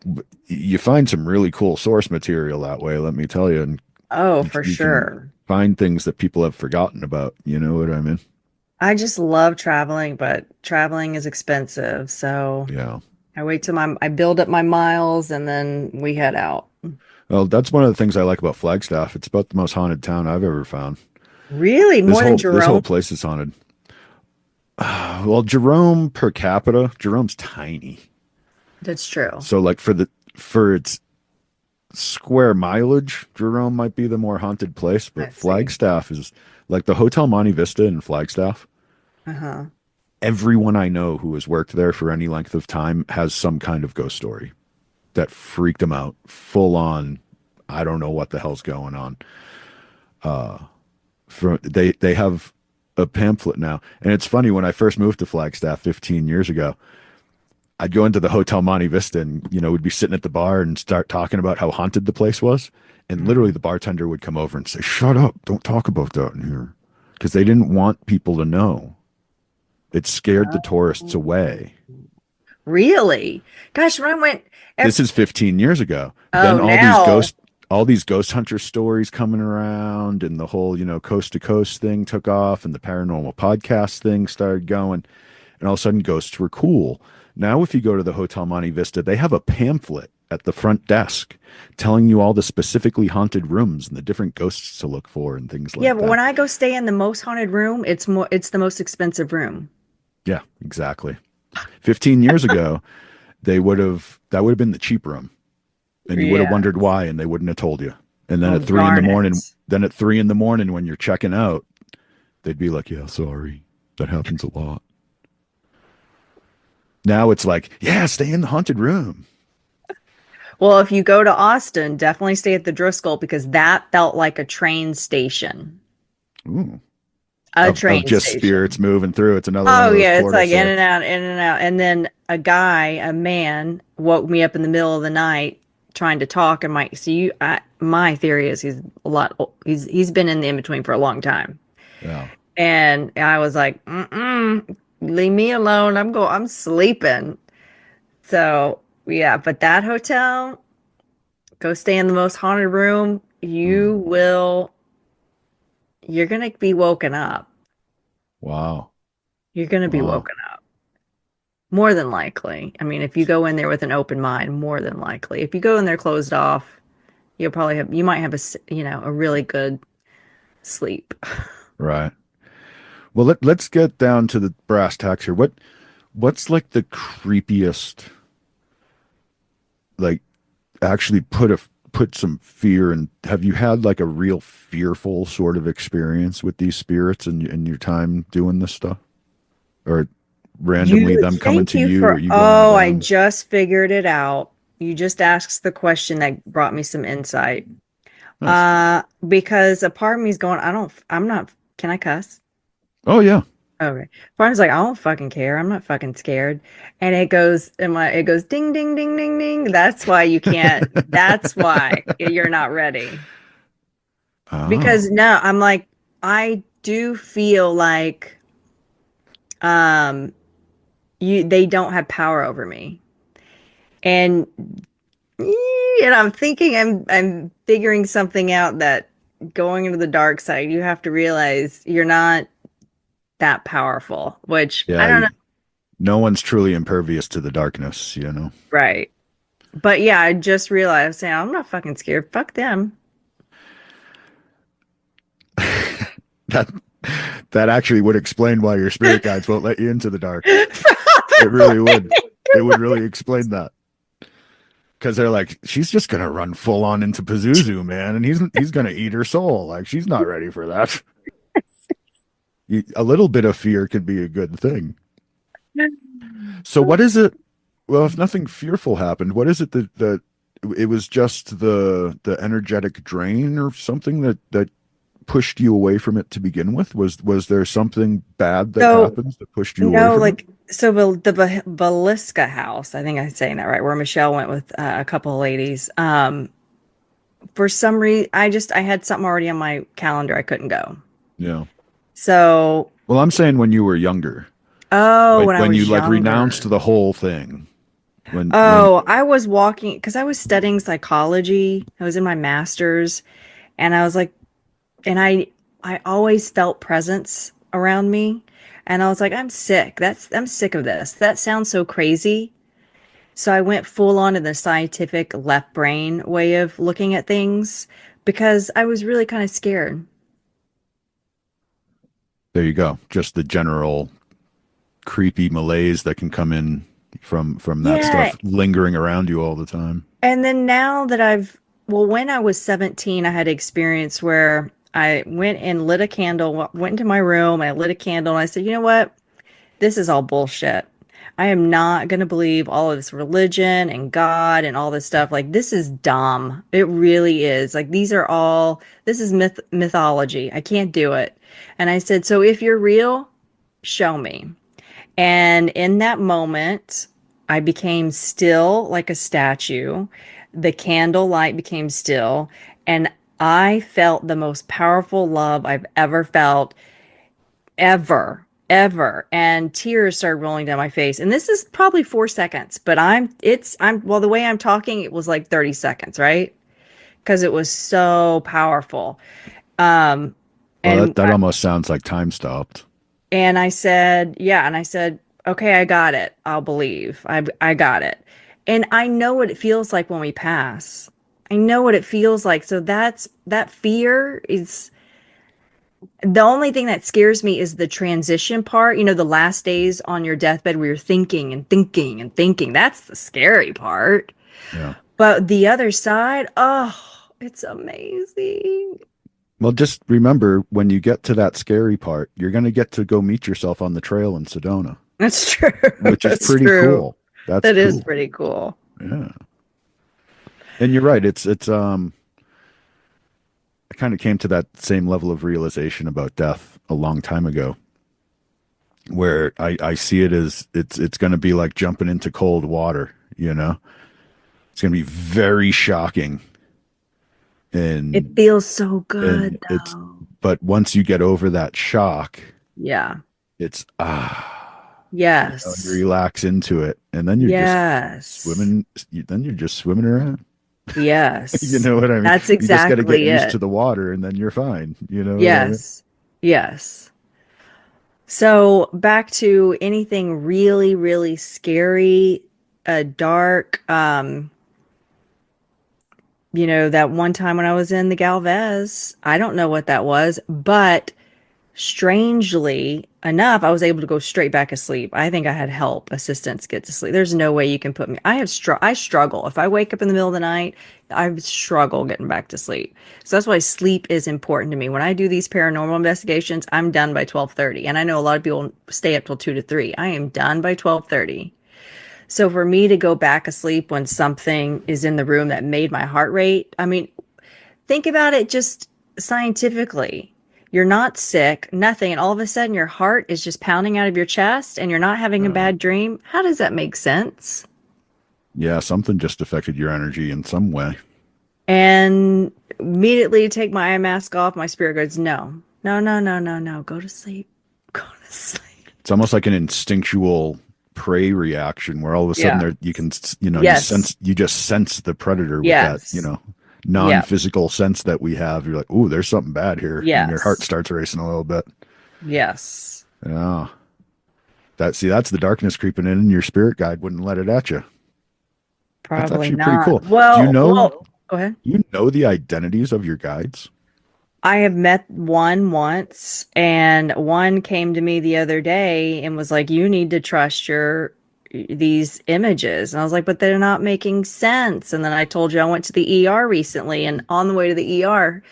But you find some really cool source material that way, let me tell you, and Oh, you, for you can sure. find things that people have forgotten about. You know what I mean? I just love traveling, but traveling is expensive. So Yeah. I build up my miles and then we head out. Well, that's one of the things I like about Flagstaff. It's about the most haunted town I've ever found. Really? This More than whole this whole Jerome? place is haunted. Well, Jerome per capita, Jerome's tiny. That's true. So like for its square mileage, Jerome might be the more haunted place, I but see. Flagstaff is like the Hotel Monte Vista in Flagstaff. Uh-huh. Everyone I know who has worked there for any length of time has some kind of ghost story that freaked them out full on. I don't know what the hell's going on. They have a pamphlet now, and it's funny, when I first moved to Flagstaff 15 years ago, I'd go into the Hotel Monte Vista and, we'd be sitting at the bar and start talking about how haunted the place was. And literally Mhm. the bartender would come over and say, "Shut up. Don't talk about that in here." Because they didn't want people to know. It scared the tourists Oh. away. Really? Gosh, when I went, ev- This is 15 years ago. oh, Then now. all these ghost hunter stories coming around, and the whole, coast to coast thing took off, and the paranormal podcast thing started going. And all of a sudden ghosts were cool. Now, if you go to the Hotel Monte Vista, they have a pamphlet at the front desk telling you all the specifically haunted rooms and the different ghosts to look for and things Yeah, like but when that. I go stay in the most haunted room, it's the most expensive room. Yeah, exactly. 15 years ago, that would have been the cheap room, and you would have Yeah. wondered why, and they wouldn't have told you. And then Oh, at 3 in the morning, darn when you're checking out, they'd be like, "Yeah, sorry, that happens a lot." Now it's like, "Yeah, stay in the haunted room." Well, if you go to Austin, definitely stay at the Driscoll because that felt like a train station. Ooh. A Of train just station. spirits moving through. It's another one Oh of those yeah, it's portal like in and sites. out, in and out. And then a man woke me up in the middle of the night trying to talk and my theory is he's been in the in-between for a long time. Yeah. And I was like, mm-mm, leave me alone. I'm sleeping. So yeah, but that hotel, go stay in the most haunted room. Mm. You're gonna be woken up. Wow. You're gonna be Wow. woken up. More than likely. I mean, if you go in there with an open mind, more than likely. If you go in there closed off, you might have a really good sleep. Right. Well, let's get down to the brass tacks here. What's like the creepiest, like, actually put some fear, and have you had like a real fearful sort of experience with these spirits in your time doing this stuff? Or randomly them coming Thank to you you or for, you going to oh, I them? just figured it out. You just asked the question that brought me some insight. Nice. Because a part of me is going, I'm not, can I cuss? Oh yeah. Okay. Part of me's like, I don't fucking care. I'm not fucking scared. And it goes ding, ding, ding, ding, ding. That's why you're not ready. Because Oh. no, I'm like, I do feel like um they don't have power over me. And I'm thinking I'm figuring something out that going into the dark side, you have to realize you're not that powerful, which I Yeah, don't know. no one's truly impervious to the darkness. Right. But yeah, I just realized, saying I'm not fucking scared. Fuck them. That that actually would explain why your spirit guides won't let you into the dark. It really Probably. would. It would really explain that. Because they're like, she's just gonna run full on into Pazuzu, man, and he's gonna eat her soul. Like she's not ready for that. A little bit of fear could be a good thing. So what is it? Well, if nothing fearful happened, what is it that it was just the energetic drain or something that pushed you away from it to begin with? Was there something bad that So happens that pushed you away no, from it? like so the Velisca house, I think I'm saying that right, where Michelle went with a couple of ladies. For some reason, I had something already on my calendar. I couldn't go. Yeah. So, Well, I'm saying when you were younger, oh, when when I when you was like renounced younger. the whole thing, when Oh, I was walking because I was studying psychology. I was in my master's, and I was like, and I always felt presence around me, and I was like, I'm sick of this. That sounds so crazy. So I went full on in the scientific left brain way of looking at things because I was really kind of scared. there you go, just the general. creepy malaise that can come in from that Yeah. stuff lingering around you all the time. And then now that well, when I was 17, I had an experience where I went and lit a candle, went into my room, I lit a candle, and I said, you know what? This is all bullshit. I am not going to believe all of this religion and God and all this stuff. Like, this is dumb. It really is. Like, this is mythology. I can't do it. And I said, so if you're real, show me. And in that moment, I became still like a statue. The candlelight became still. And I felt the most powerful love I've ever felt, ever. And tears started rolling down my face. And this is probably 4 seconds, but well, the way I'm talking, it was like 30 seconds, right? Because it was so powerful. Um, Well, and that almost sounds like time stopped. And I said, yeah. And I said, okay, I got it. I'll believe. I got it. And I know what it feels like when we pass. I know what it feels like. So that fear is the only thing that scares me is the transition part. You know, the last days on your deathbed where you're thinking and thinking and thinking. That's the scary part. Yeah. But the other side, oh, it's amazing. Well, just remember when you get to that scary part, you're going to get to go meet yourself on the trail in Sedona, That's true. which is That's pretty true. cool. That is cool. pretty cool. Yeah. And you're right. It's I kind of came to that same level of realization about death a long time ago, where I see it as it's going to be like jumping into cold water, you know? It's going to be very shocking. And It feels so good, it's though. but once you get over that shock, Yeah. it's Yes. you relax into it, and then you're just Yes. swimming. Then you're just swimming around. Yes. You know what I mean? That's You just got to get exactly used it. to the water, and then you're fine. You know what I mean? Yes. Yes. So back to anything really, really scary, dark. That one time when I was in the Galvez, I don't know what that was, but strangely enough, I was able to go straight back asleep. I think I had assistance get to sleep. There's no way you can put me. I struggle. If I wake up in the middle of the night, I struggle getting back to sleep. So that's why sleep is important to me. When I do these paranormal investigations, I'm done by 12:30. And I know a lot of people stay up till 2 to 3. I am done by 12:30. So for me to go back asleep when something is in the room that made my heart rate, I mean, think about it just scientifically. You're not sick, nothing, and all of a sudden your heart is just pounding out of your chest and you're not having a bad dream. How does that make sense? Yeah, something just affected your energy in some way. And immediately take my eye mask off, my spirit goes, no, no, no, no, no, no, go to sleep. Go to sleep. It's almost like an instinctual prey reaction where all of a sudden you can, Yes. you just sense the predator with Yes. that, non-physical sense that we have. You're like, "Ooh, there's something bad here." And your heart Yes. starts racing a little bit. Yes. Yeah. That's the darkness creeping in, and your spirit guide wouldn't let it at you. That's Probably actually pretty not. cool. Well, go ahead. You know the identities of your guides? I have met one once, and one came to me the other day and was like, "You need to trust these images." And I was like, "But they're not making sense." And then I told you I went to the ER recently, and on the way to the ER,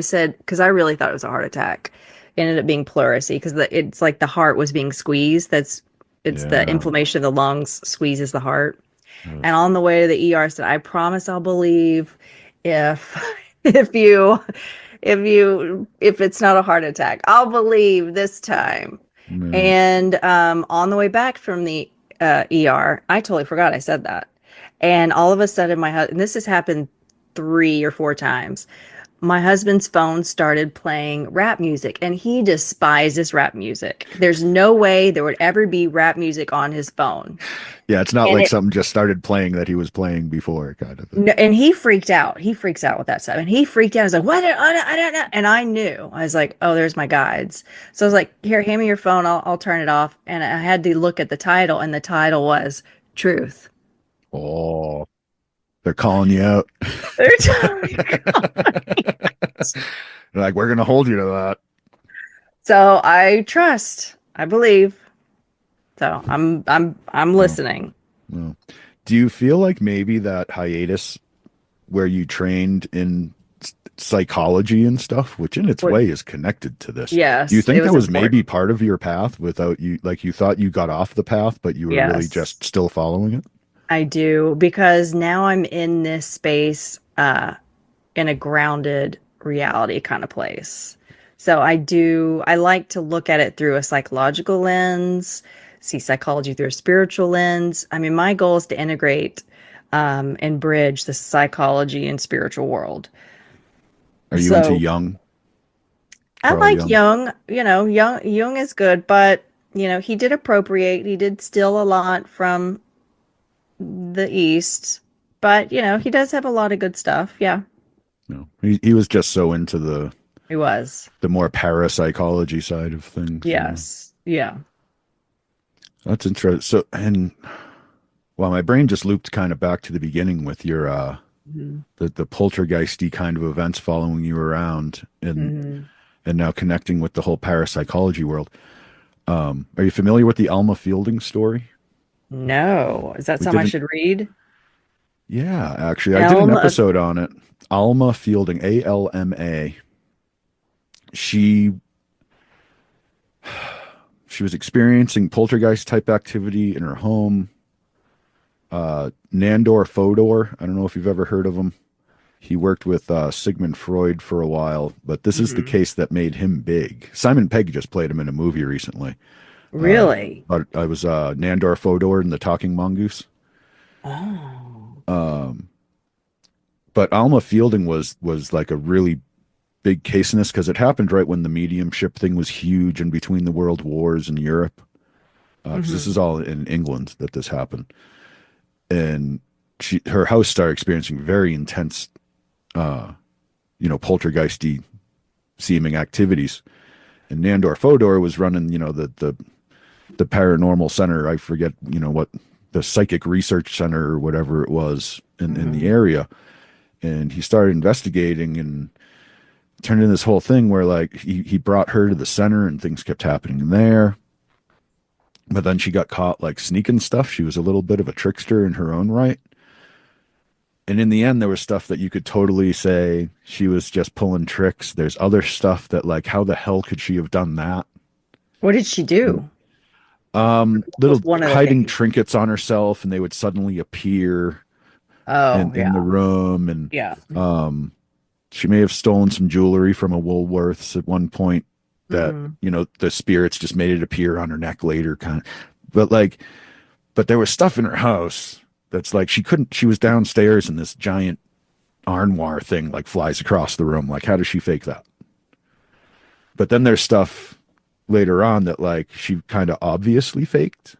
said, because I really thought it was a heart attack. It ended up being pleurisy because it's like the heart was being squeezed. It's the Yeah. inflammation of the lungs squeezes the heart. Ugh. And on the way to the ER, I said, "I promise I'll believe if if you if it's not a heart attack. I'll believe this time." Yeah. And on the way back from the ER, I totally forgot I said that. And all of a sudden, my husband, and this has happened 3 or 4 times, my husband's phone started playing rap music, and he despises rap music. There's no way there would ever be rap music on his phone. Yeah, it's not And like something just started playing that he was playing before, kind of thing. No, and he freaked out. He freaks out with that stuff. And he freaked out. I was like, "What? I don't know." And I knew. I was like, "Oh, there's my guides." So I was like, "Here, hand me your phone. I'll turn it off." And I had to look at the title, and the title was Truth. Oh, they're calling you out. They're totally They're like, we're going to hold you to that. So I trust. I believe. So I'm Oh, listening. well. Do you feel like maybe that hiatus where you trained in psychology and stuff, which in its What? way is connected to this, do you Yes, it think that was was maybe important. part of your path without you, like you thought you got off the path, but you were really Yes, just still following it? I do because now I'm in this space in a grounded reality kind of place. So I like to look at it through a psychological lens, see psychology through a spiritual lens. I mean, my goal is to integrate and bridge the psychology and spiritual world. Are you into So Jung, I Carl like Jung? Jung, Jung is good, but he did appropriate, he did steal a lot from the East, but he does have a lot of good stuff. Yeah, No, he was just so into he was. the more parapsychology side of things, you know. Yes. Yeah. That's interesting. So, and well, my brain just looped kind of back to the beginning with your Hmm. the poltergeisty kind of events following you around, Hmm. and now connecting with the whole parapsychology world. Are you familiar with the Alma Fielding story? No. Is that We something I didn't. should read? Yeah, actually, I did an Elm of. episode on it. Alma Fielding, Alma. She she was experiencing poltergeist type activity in her home. Nandor Fodor, I don't know if you've ever heard of him. He worked with Sigmund Freud for a while, but this is the Mhm. case that made him big. Simon Pegg just played him in a movie recently. Really? But I was Nandor Fodor and the Talking Mongoose. Oh. But Alma Fielding was like a really big case in this because it happened right when the mediumship thing was huge and between the world wars in Europe. Because this Hmm. is all in England that this happened, and her house started experiencing very intense, poltergeisty seeming activities. And Nandor Fodor was running, the paranormal center. I forget, what the psychic research center or whatever it was in the Hmm. area. And he started investigating and turned into this whole thing where like he brought her to the center and things kept happening there. But then she got caught like sneaking stuff. She was a little bit of a trickster in her own right. And in the end, there was stuff that you could totally say she was just pulling tricks. There's other stuff that like, how the hell could she have done that? What did she do? What was Little one of the hiding things? trinkets on herself, and they would suddenly appear Oh, in the yeah. room. And Yeah. she may have stolen some jewelry from a Woolworths at one point that, Hmm. the spirits just made it appear on her neck later, kind of. But like, but there was stuff in her house that's like she was downstairs and this giant armoire thing like flies across the room. Like, how does she fake that? But then there's stuff later on that like she kind of obviously faked.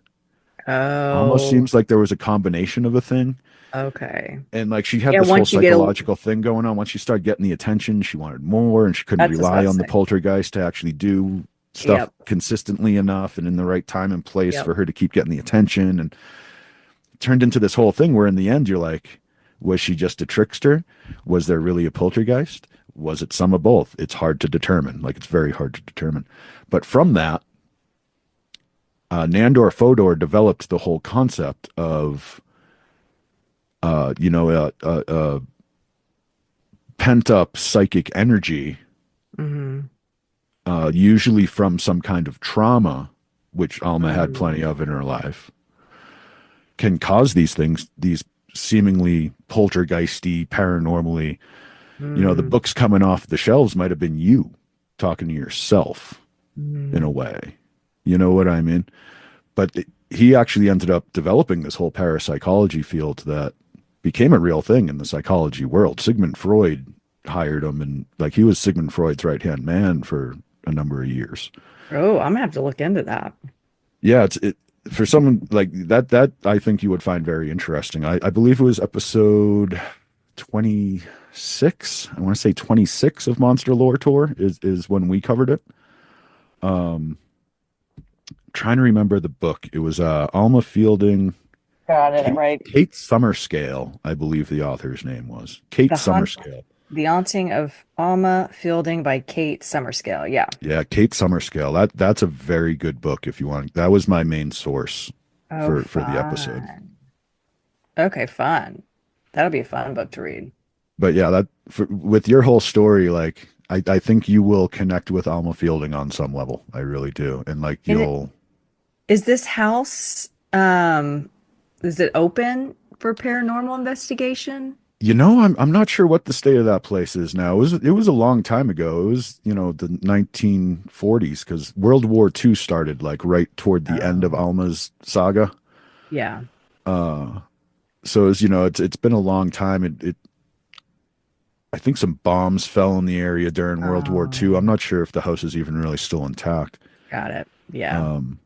Almost Oh, seems like there was a combination of a thing. okay. And like she had Yeah, this whole once you get a, psychological thing going on. Once she started getting the attention, she wanted more and she couldn't that's what I rely was on the saying. poltergeist to actually do stuff Yep. consistently enough and in the right time and place Yep. for her to keep getting the attention. And it turned into this whole thing where in the end you're like, was she just a trickster? Was there really a poltergeist? Was it some of both? It's hard to determine. Like it's very hard to determine. But from that, Nandor Fodor developed the whole concept of, pent up psychic energy, Hmm. usually from some kind of trauma, which Alma had Hmm. plenty of in her life, can cause these things, these seemingly poltergeisty, paranormally. The Hmm. books coming off the shelves might have been you talking to yourself in a Hmm. way. You know what I mean? But he actually ended up developing this whole parapsychology field that became a real thing in the psychology world. Sigmund Freud hired him, and like he was Sigmund Freud's right hand man for a number of years. Oh, I'm gonna have to look into that. Yeah, it for someone like that. That I think you would find very interesting. I believe it was episode 26. I want to say 26 of Monster Lore Tour is when we covered it. Trying to remember the book. It was Alma Fielding, Got it Kate right. Kate Summerscale, I believe the author's name was Kate The hunt. Summerscale. The Haunting of Alma Fielding by Kate Summerscale. Yeah. Yeah, Kate Summerscale. That's a very good book if you want. That was my main source Oh, for the episode. fun. Okay, fun. That'll be a fun book to read. But yeah, with your whole story, like I think you will connect with Alma Fielding on some level. I really do. And like And you'll is this house, is it open for paranormal investigation? I'm not sure what the state of that place is now. It was a long time ago. It was, the 1940s because World War II started like right toward the end of Oh, Alma's saga. yeah. So it's been a long time. I think some bombs fell in the area during World War II. I'm Oh, not sure if the house is even really still intact. got it. Yeah. Um,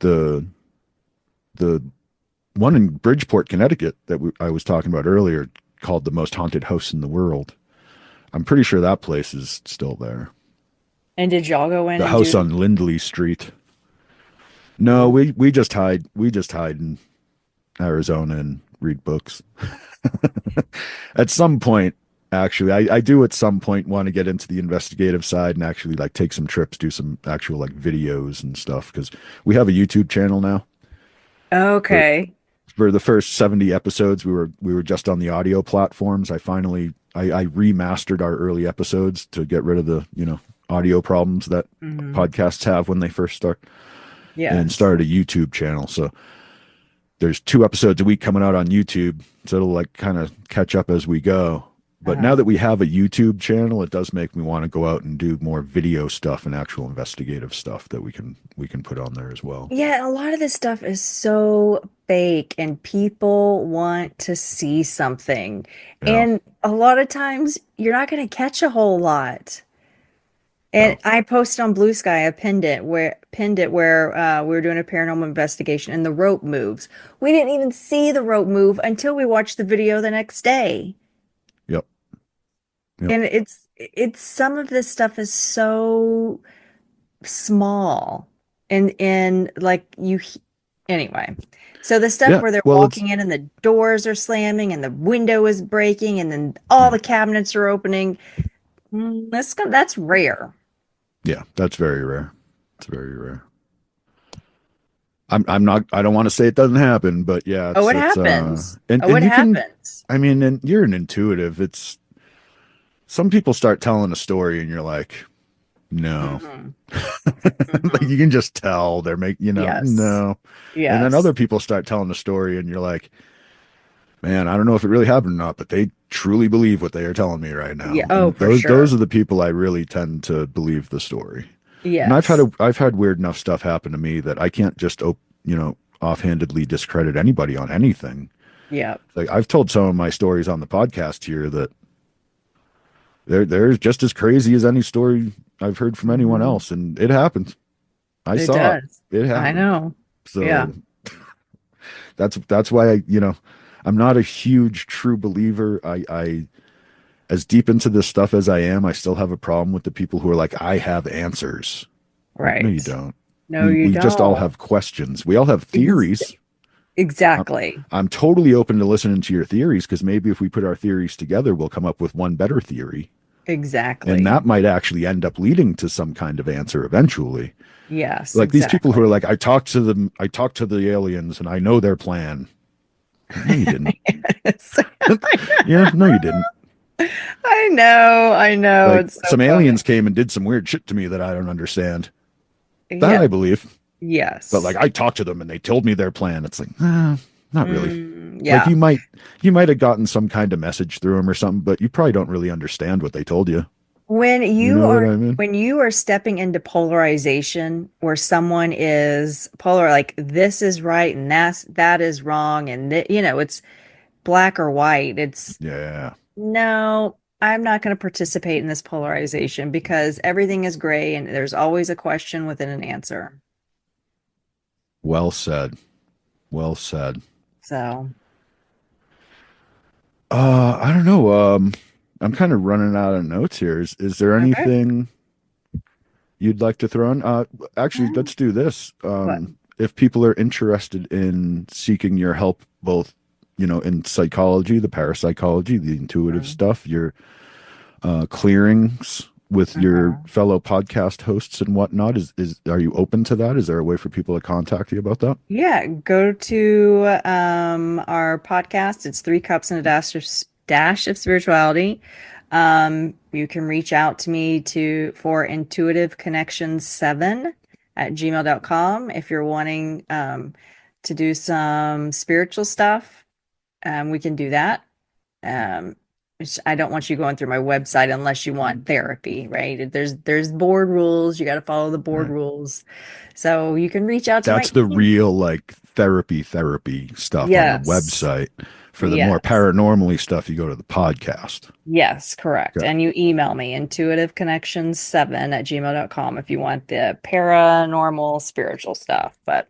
the the one in Bridgeport, Connecticut I was talking about earlier, called the most haunted house in the world. I'm pretty sure that place is still there. And did y'all go in The and house do? on Lindley Street. No, Mm. we just hide. We just hide in Arizona and read books. At some point, actually, I do at some point want to get into the investigative side and actually like take some trips, do some actual like videos and stuff because we have a YouTube channel now. For Okay. for the first 70 episodes, we were just on the audio platforms. I remastered our early episodes to get rid of the audio problems that Hmm. podcasts have when they first start, and Yes. started a YouTube channel. So there's 2 episodes a week coming out on YouTube, so it'll like kind of catch up as we go. But now Uh-huh. that we have a YouTube channel, it does make me want to go out and do more video stuff and actual investigative stuff that we can put on there as well. Yeah, a lot of this stuff is so fake and people want to see something. Yeah, And a lot of times you're not going to catch a whole lot. And no, I posted on Blue Sky a pinned it where we were doing a paranormal investigation and the rope moves. We didn't even see the rope move until we watched the video the next day. yep, yep, And it's some of this stuff is so small and like anyway. So the stuff yeah. where they're Well, it's walking in and the doors are slamming and the window is breaking and then all yeah, the cabinets are opening, that's rare. yeah. That's very rare. It's very rare. I'm not. I don't want to say it doesn't happen, but yeah, Oh, it's it it's happens. Oh, and it you can. happens. I mean, and you're an intuitive. It's some people start telling a story and you're like, no. Hmm. Like Hmm. you can just tell they're Yes. no. And then other Yes. people start telling a story and you're like, man, I don't know if it really happened or not, but they truly believe what they are telling me right Yeah. now. Oh, And for those sure. are the people I really tend to believe the story. And Yes. I've had weird enough stuff happen to me that I can't just offhandedly discredit anybody on anything. Yeah. Like I've told some of my stories on the podcast here that they're just as crazy as any story I've heard from anyone Hmm. else, and it happened. I It saw it. does. It I happened. know. Yeah. So that's why I'm not a huge true believer. I as deep into this stuff as I am, I still have a problem with the people who are like, I have answers. Like, no, you Right. don't. No, We you we just all don't. have questions. We all have Ex theories. I'm, exactly. I'm totally open to listening to your theories because maybe if we put our theories together, we'll come up with one better theory. And Exactly. that might actually end up leading to some kind of answer eventually. Yes, Like these people who are exactly. like, I talked to the aliens and I know their plan. No, you didn't. Yes. Yeah, no, you didn't. I know. I know. Like It's so some aliens funny. came and did some weird shit to me that I don't understand. That Yeah. I believe. But like Yes. I talked to them and they told me their plan. It's like, not really. Like Yeah. you might have gotten some kind of message through them or something, but you probably don't really understand what they told you. When You you know what are I mean? when you are stepping into polarization where someone is polar, like this is right and that is wrong, and it's black or white. It's Yeah. no, I'm not going to participate in this polarization because everything is gray and there's always a question within an answer. Well said. Well said. So, I don't know. I'm kind of running out of notes here. Is there okay. anything you'd like to throw in? Actually, let's do this. What? If people are interested in seeking your help, both, in psychology, the parapsychology, the intuitive Mm. stuff, clearings with your Uh-huh. fellow podcast hosts and whatnot? Is are you open to that? Is there a way for people to contact you about that? Yeah, go to our podcast. It's Three Cups and a Dash of Spirituality. You can reach out to me for intuitive connections 7 at gmail.com if you're wanting to do some spiritual stuff. We can do that. Um, I don't want you going through my website unless you want therapy, right? There's board rules. You got to follow the board Right. rules. So you can reach out to my That's the email. real like therapy stuff on the Yes. website. For the more Yes. paranormally stuff, you go to the podcast. Yes, correct. Okay. And you email me intuitiveconnections7 at gmail.com if you want the paranormal spiritual stuff. But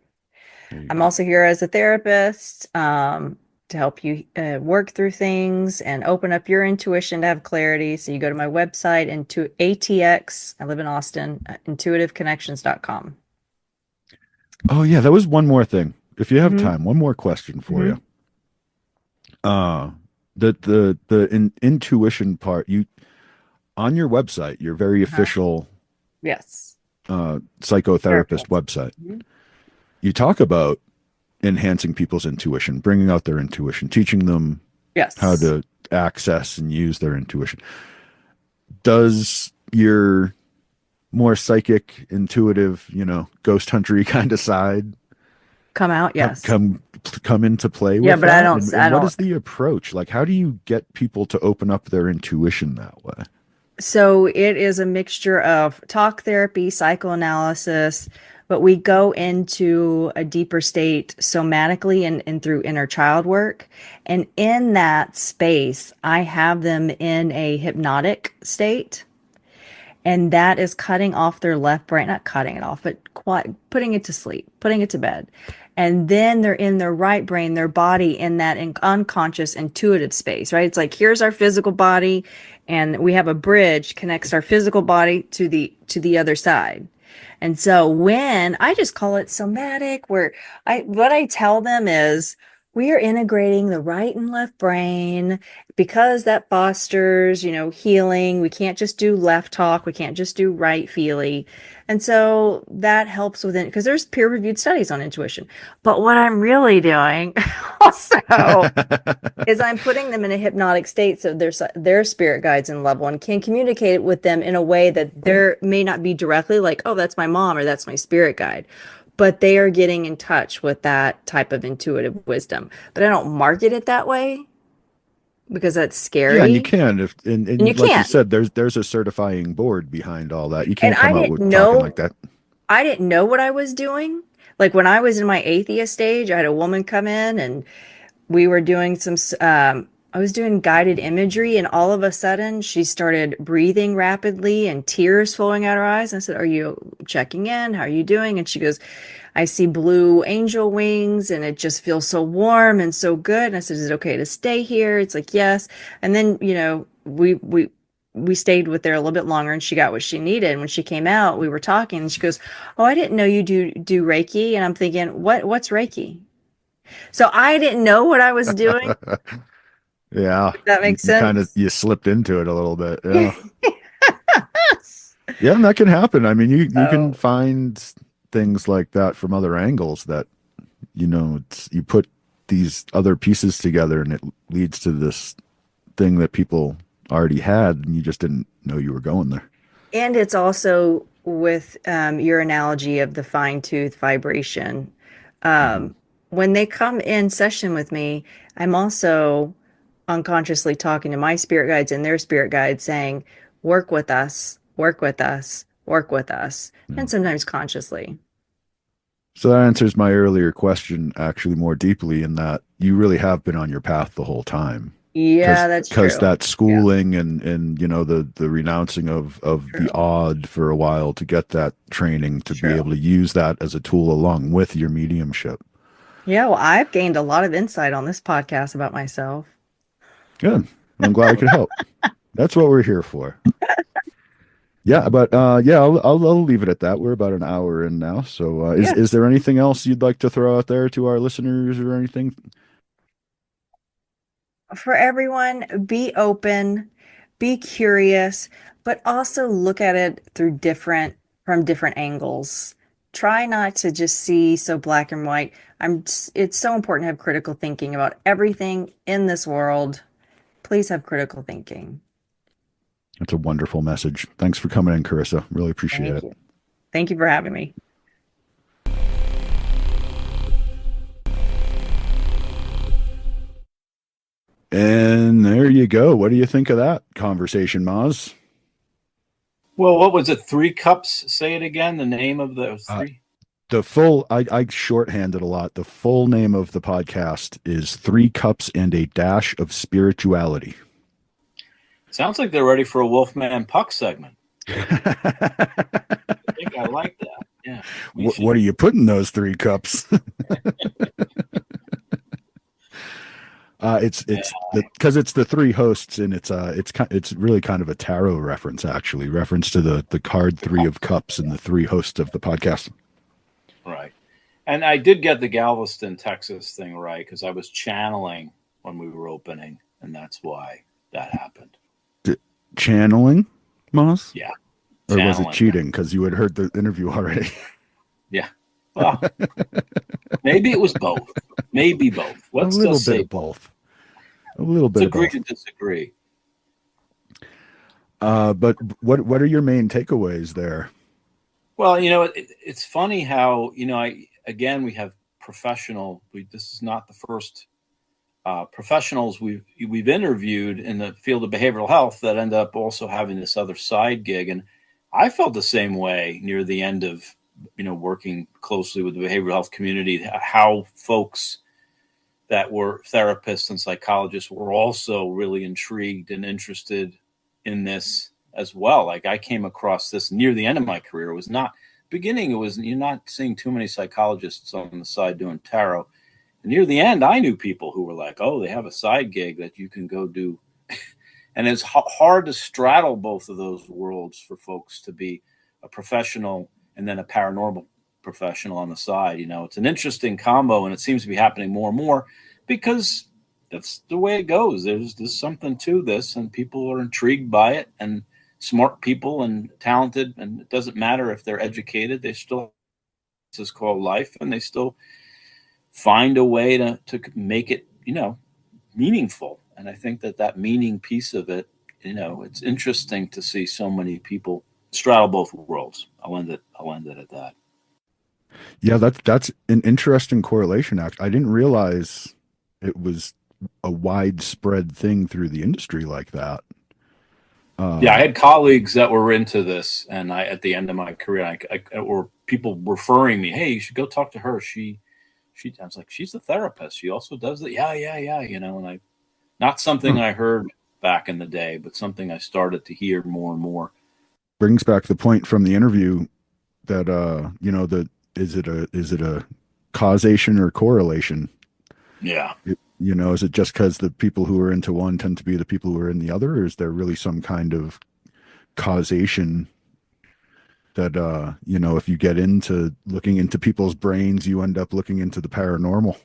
There you I'm go. also here as a therapist to help you work through things and open up your intuition to have clarity. So you go to my website, into ATX, I live in Austin, intuitiveconnections.com. Oh yeah, that was one more thing. If you have Mm-hmm. time, one more question for Mm-hmm. you. Uh intuition part, you on your website, your very Uh-huh. official Yes. psychotherapist Therapist. website, Mhm. you talk about enhancing people's intuition, bringing out their intuition, teaching them how Yes. to access and use their intuition. Does your more psychic, intuitive, ghost huntery kind of side Come out. come Yes. come come into play Yeah, with but I that? don't, And I what don't. is the approach? Like, how do you get people to open up their intuition that way? So it is a mixture of talk therapy, psychoanalysis, but we go into a deeper state somatically and through inner child work. And in that space, I have them in a hypnotic state. And that is cutting off their left brain, not cutting it off, but putting it to sleep, putting it to bed. And then they're in their right brain, their body in that unconscious intuitive space, right? It's like here's our physical body, and we have a bridge connects our physical body to the other side. And so when I just call it somatic, where what I tell them is we are integrating the right and left brain because that fosters, healing. We can't just do left talk. We can't just do right feely. And so that helps with it because there's peer-reviewed studies on intuition. But what I'm really doing also is I'm putting them in a hypnotic state so their spirit guides and loved one can communicate with them in a way that there may not be directly like, oh, that's my mom or that's my spirit guide, but they are getting in touch with that type of intuitive wisdom. But I don't market it that way because that's Yeah, and you scary, can if and you and like you can't. said, there's a certifying board behind all that. You And can't come out with talking like that. I didn't know what I was doing. Like when I was in my atheist stage, I had a woman come in and we were doing I was doing guided imagery, and all of a sudden she started breathing rapidly and tears flowing out her eyes. And I said, are you checking in? How are you doing? And she goes, I see blue angel wings and it just feels so warm and so good. And I said, is it okay to stay here? It's like, yes. And then, we stayed with her a little bit longer and she got what she needed. And when she came out, we were talking and she goes, oh, I didn't know you do Reiki. And I'm thinking, what's Reiki? So I didn't know what I was doing. Yeah, If that makes you kind of sense. you slipped into it a little bit. Yeah. Yeah, and that can happen. I mean, you can So find things like that from other angles that, you put these other pieces together and it leads to this thing that people already had and you just didn't know you were going there. and it's also with your analogy of the fine tooth vibration. Hmm. Um, when they come in session with me, I'm also unconsciously talking to my spirit guides and their spirit guides saying, work with us, work with us, work with us, Yeah. and sometimes consciously. So that answers my earlier question actually more deeply in that you really have been on your path the whole time. Yeah, that's Because true. that Yeah, schooling and the renouncing of the true, odd for a while to get that training to be true. able to use that as a tool along with your mediumship. Yeah, well, I've gained a lot of insight on this podcast about myself. Good. I'm glad I could help. That's what we're here for. Yeah, but yeah, I'll leave it at that. We're about an hour in now. So is Yes. there anything else you'd like to throw out there to our listeners or anything? For everyone, be open, be curious, but also look at it from different angles. Try not to just see so black and white. It's so important to have critical thinking about everything in this world. Please have critical thinking. That's a wonderful message. Thanks for coming in, Carissa. Really appreciate Thank it. you. Thank you for having me. And there you go. What do you think of that conversation, Maz? Well, what was it? 3 Cups? Say it again. The name of the three. The full, I shorthanded a lot. The full name of the podcast is 3 Cups and a Dash of Spirituality. Sounds like they're ready for a Wolfman Puck segment. I think I like that. Yeah. What are you putting those 3 cups? It's because it's the three hosts, and it's really kind of a tarot reference, actually, reference to the card 3 of Cups and the three hosts of the podcast. Right. And I did get the Galveston, Texas thing right, because I was channeling when we were opening, and that's why that happened. Channeling, Moss? Yeah. Or was it cheating because you had heard the interview already? Yeah. Well, maybe it was both. Maybe both. Let's just say both. A little bit of both. Agree to disagree. But what are your main takeaways there? Well, it's funny how, we have professional. This is not the first professionals we've interviewed in the field of behavioral health that end up also having this other side gig. And I felt the same way near the end of, working closely with the behavioral health community, how folks that were therapists and psychologists were also really intrigued and interested in this as well. Like I came across this near the end of my career. It was not beginning. You're not seeing too many psychologists on the side doing tarot. And near the end, I knew people who were like, oh, they have a side gig that you can go do. And it's hard to straddle both of those worlds for folks to be a professional and then a paranormal professional on the side. It's an interesting combo, and it seems to be happening more and more because that's the way it goes. There's something to this, and people are intrigued by it, and smart people and talented, and it doesn't matter if they're educated. They still, this is called life, and they still find a way to make it, meaningful. And I think that meaning piece of it, it's interesting to see so many people straddle both worlds. I'll end it at that. Yeah, that's an interesting correlation. I didn't realize it was a widespread thing through the industry like that. Yeah, I had colleagues that were into this, and at the end of my career, or people referring me, hey, you should go talk to her. I was like, she's a therapist. She also does that. Yeah. And not something I heard back in the day, but something I started to hear more and more. Brings back the point from the interview that, is it a causation or correlation? Yeah. Is it just because the people who are into one tend to be the people who are in the other, or is there really some kind of causation that, if you get into looking into people's brains, you end up looking into the paranormal?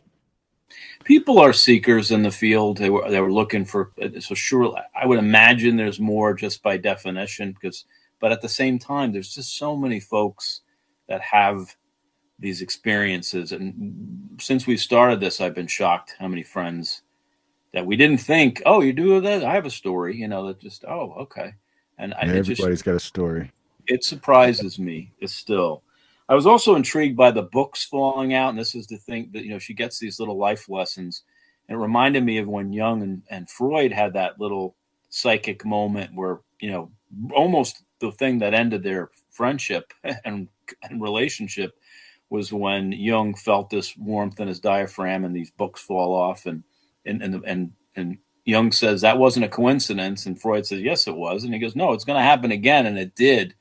People are seekers in the field. They were looking for, so sure, I would imagine there's more just by definition, but at the same time, there's just so many folks that have these experiences. And since we started this, I've been shocked how many friends that we didn't think, oh, you do that? I have a story, that just, oh, okay. And everybody's got a story. It surprises me. It's still. I was also intrigued by the books falling out. And this is the thing that, she gets these little life lessons. And it reminded me of when Jung and Freud had that little psychic moment where, almost the thing that ended their friendship and relationship was when Jung felt this warmth in his diaphragm and these books fall off. And Jung says that wasn't a coincidence. And Freud says, yes, it was. And he goes, no, it's going to happen again. And it did.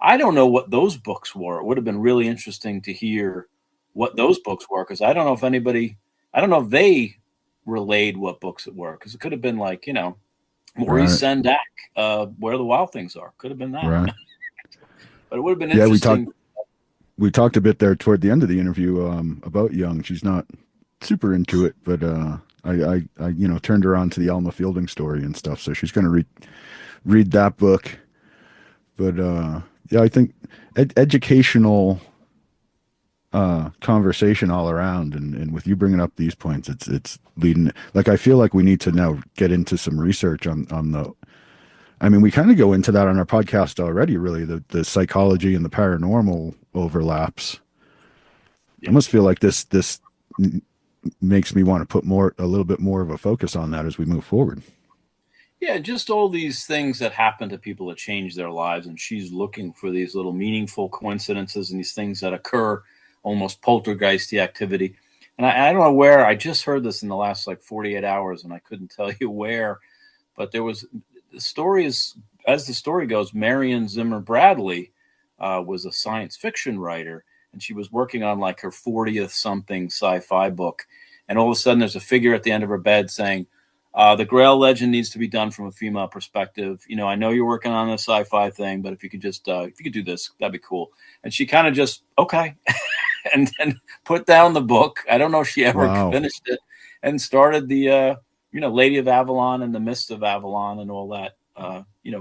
I don't know what those books were. It would have been really interesting to hear what those books were, because I don't know if they relayed what books it were, because it could have been like, Maurice Sendak, Where the Wild Things Are. Could have been that. Right. But it would have been interesting. We talked a bit there toward the end of the interview about Jung. She's not super into it, but I turned her on to the Alma Fielding story and stuff, so she's going to read that book. But yeah, I think educational conversation all around, and with you bringing up these points, it's leading. Like I feel like we need to now get into some research on the. I mean, we kind of go into that on our podcast already. Really, the psychology and the paranormal overlaps. I almost feel like this makes me want to put a little bit more of a focus on that as we move forward. Yeah, just all these things that happen to people that change their lives, and she's looking for these little meaningful coincidences and these things that occur, almost poltergeisty activity. And I don't know where, I just heard this in the last like 48 hours, and I couldn't tell you where, but the story is, as the story goes, Marion Zimmer Bradley was a science fiction writer, and she was working on like her 40th something sci-fi book. And all of a sudden there's a figure at the end of her bed saying, the Grail legend needs to be done from a female perspective. I know you're working on a sci-fi thing, but if you could just, if you could do this, that'd be cool. And she kind of just, okay. And then put down the book. I don't know if she ever finished it, and started the, Lady of Avalon and the Mists of Avalon and all that,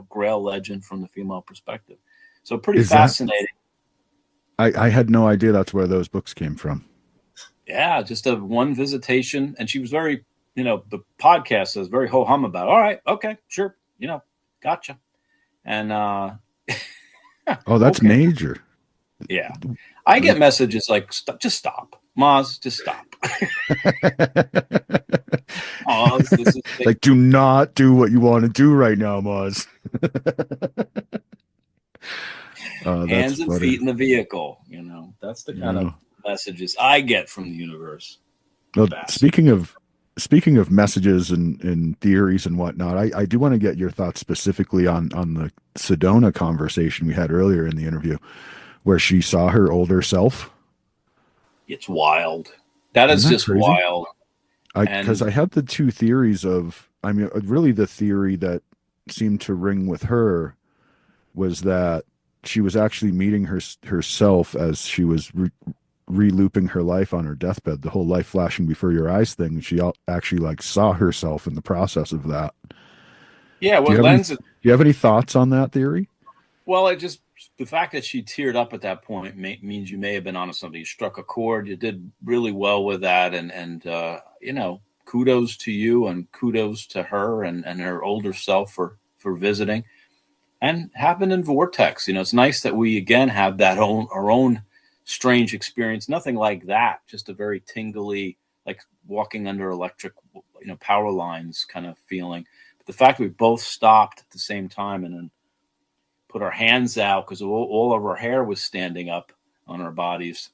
Grail legend from the female perspective. So pretty fascinating. I had no idea that's where those books came from. Yeah, just a one visitation. And she was very, the podcast says very ho-hum about it. All right, okay, sure, gotcha. And oh, that's okay. Major. Yeah. I get messages like, just stop. Maz, just stop. Maz, this is like, do not do what you want to do right now, Maz. Hands and feet in the vehicle. That's the kind of messages I get from the universe. Well, speaking of messages and theories and whatnot, I do want to get your thoughts specifically on the Sedona conversation we had earlier in the interview, where she saw her older self. It's wild. That is just crazy? Wild. Because I had the two theories of, I mean, really the theory that seemed to ring with her was that she was actually meeting herself as she was re-looping her life on her deathbed, the whole life flashing before your eyes thing. She actually like saw herself in the process of that. Yeah. Do you have any thoughts on that theory? Well, the fact that she teared up at that point means you may have been onto something. You struck a chord. You did really well with that. And kudos to you and kudos to her and her older self for visiting. And happened in Vortex. It's nice that we again have our own strange experience. Nothing like that. Just a very tingly, like walking under electric, power lines kind of feeling. But the fact that we both stopped at the same time and then put our hands out because all of our hair was standing up on our bodies,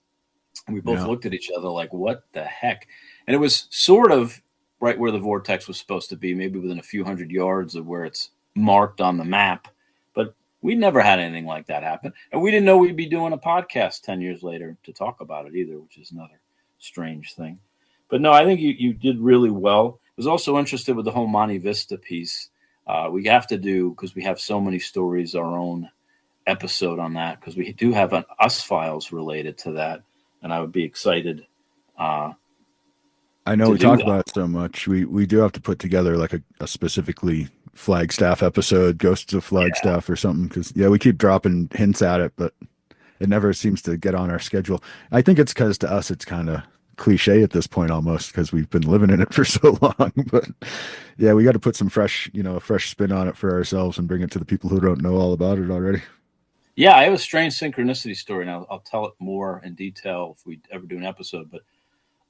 and we both looked at each other like, "What the heck?" And it was sort of right where the vortex was supposed to be, maybe within a few hundred yards of where it's marked on the map. We never had anything like that happen. And we didn't know we'd be doing a podcast 10 years later to talk about it either, which is another strange thing. But no, I think you did really well. I was also interested with the whole Monte Vista piece. We have to do, because we have so many stories, our own episode on that, because we do have an Us Files related to that. And I would be excited. I know we talk about it so much. We do have to put together like a specifically Flagstaff episode, Ghosts of Flagstaff or something, because we keep dropping hints at it, but it never seems to get on our schedule. I think it's because to us it's kind of cliche at this point almost, because we've been living in it for so long. But yeah, we got to put some fresh spin on it for ourselves and bring it to the people who don't know all about it already. Yeah, I have a strange synchronicity story, and I'll tell it more in detail if we ever do an episode. But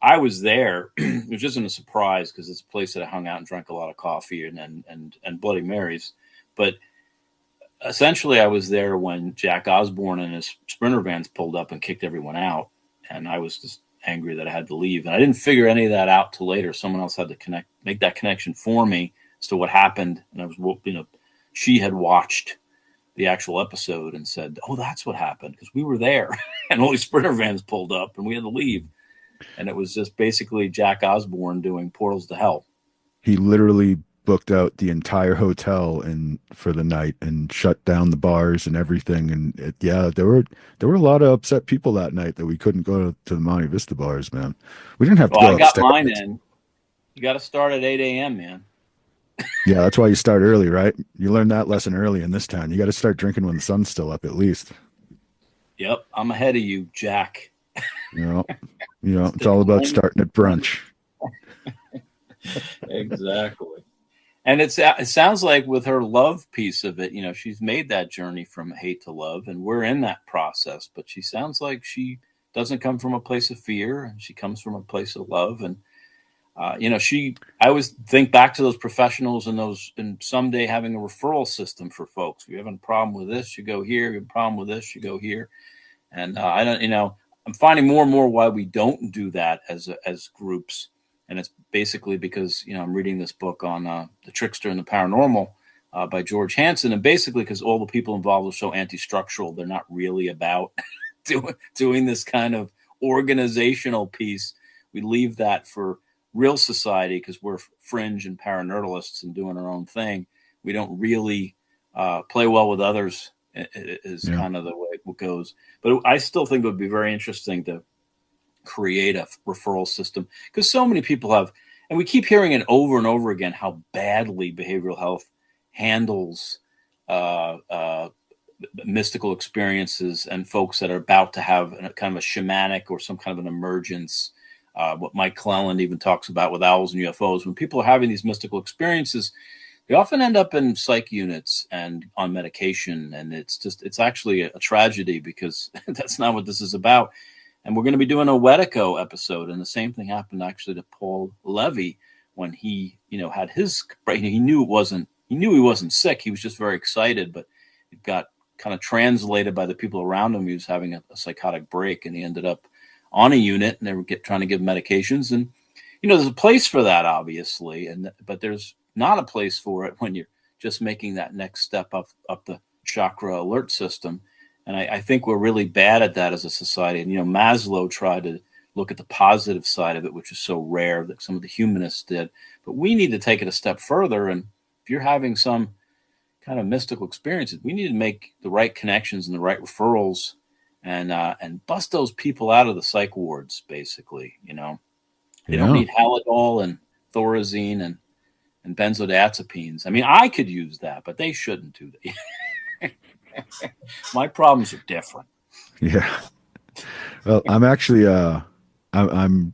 I was there. It was just a surprise because it's a place that I hung out and drank a lot of coffee and Bloody Marys. But essentially, I was there when Jack Osborne and his Sprinter vans pulled up and kicked everyone out. And I was just angry that I had to leave. And I didn't figure any of that out till later. Someone else had to make that connection for me as to what happened. And I was, she had watched the actual episode and said, "Oh, that's what happened," because we were there and all these Sprinter vans pulled up and we had to leave. And it was just basically Jack Osborne doing Portals to Hell. He literally booked out the entire hotel for the night and shut down the bars and everything. And there were a lot of upset people that night that we couldn't go to the Monte Vista bars, man. We didn't have to go I got upstairs. mine in. You got to start at 8 a.m., man. Yeah, that's why you start early, right? You learned that lesson early in this town. You got to start drinking when the sun's still up, at least. Yep, I'm ahead of you, Jack. It's all about starting at brunch. Exactly. And it sounds like with her love piece of it, she's made that journey from hate to love, and we're in that process. But she sounds like she doesn't come from a place of fear, and she comes from a place of love. And I always think back to those professionals and someday having a referral system for folks. If you're having a problem with this, you go here. If you have a problem with this, you go here. And I don't, I'm finding more and more why we don't do that as groups. And it's basically because, I'm reading this book on The Trickster and the Paranormal by George Hansen. And basically because all the people involved are so anti-structural, they're not really about doing this kind of organizational piece. We leave that for real society because we're fringe and paranerdalists and doing our own thing. We don't really play well with others is kind of the way it goes. But I still think it would be very interesting to create a referral system because so many people have, and we keep hearing it over and over again, how badly behavioral health handles mystical experiences and folks that are about to have kind of a shamanic or some kind of an emergence. What Mike Cleland even talks about with owls and UFOs, when people are having these mystical experiences, they often end up in psych units and on medication. And it's actually a tragedy because that's not what this is about. And we're going to be doing a Wetico episode. And the same thing happened actually to Paul Leavy when he, had his, he knew he wasn't sick. He was just very excited, but it got kind of translated by the people around him. He was having a psychotic break and he ended up on a unit and they were trying to give medications. And, there's a place for that, obviously. But there's not a place for it when you're just making that next step up the chakra alert system. And I think we're really bad at that as a society. And, Maslow tried to look at the positive side of it, which is so rare that some of the humanists did. But we need to take it a step further. And if you're having some kind of mystical experiences, we need to make the right connections and the right referrals and bust those people out of the psych wards, basically. They don't need Halidol and Thorazine and benzodiazepines. I mean, I could use that, but they shouldn't do that. My problems are different. Yeah. Well, I'm actually I'm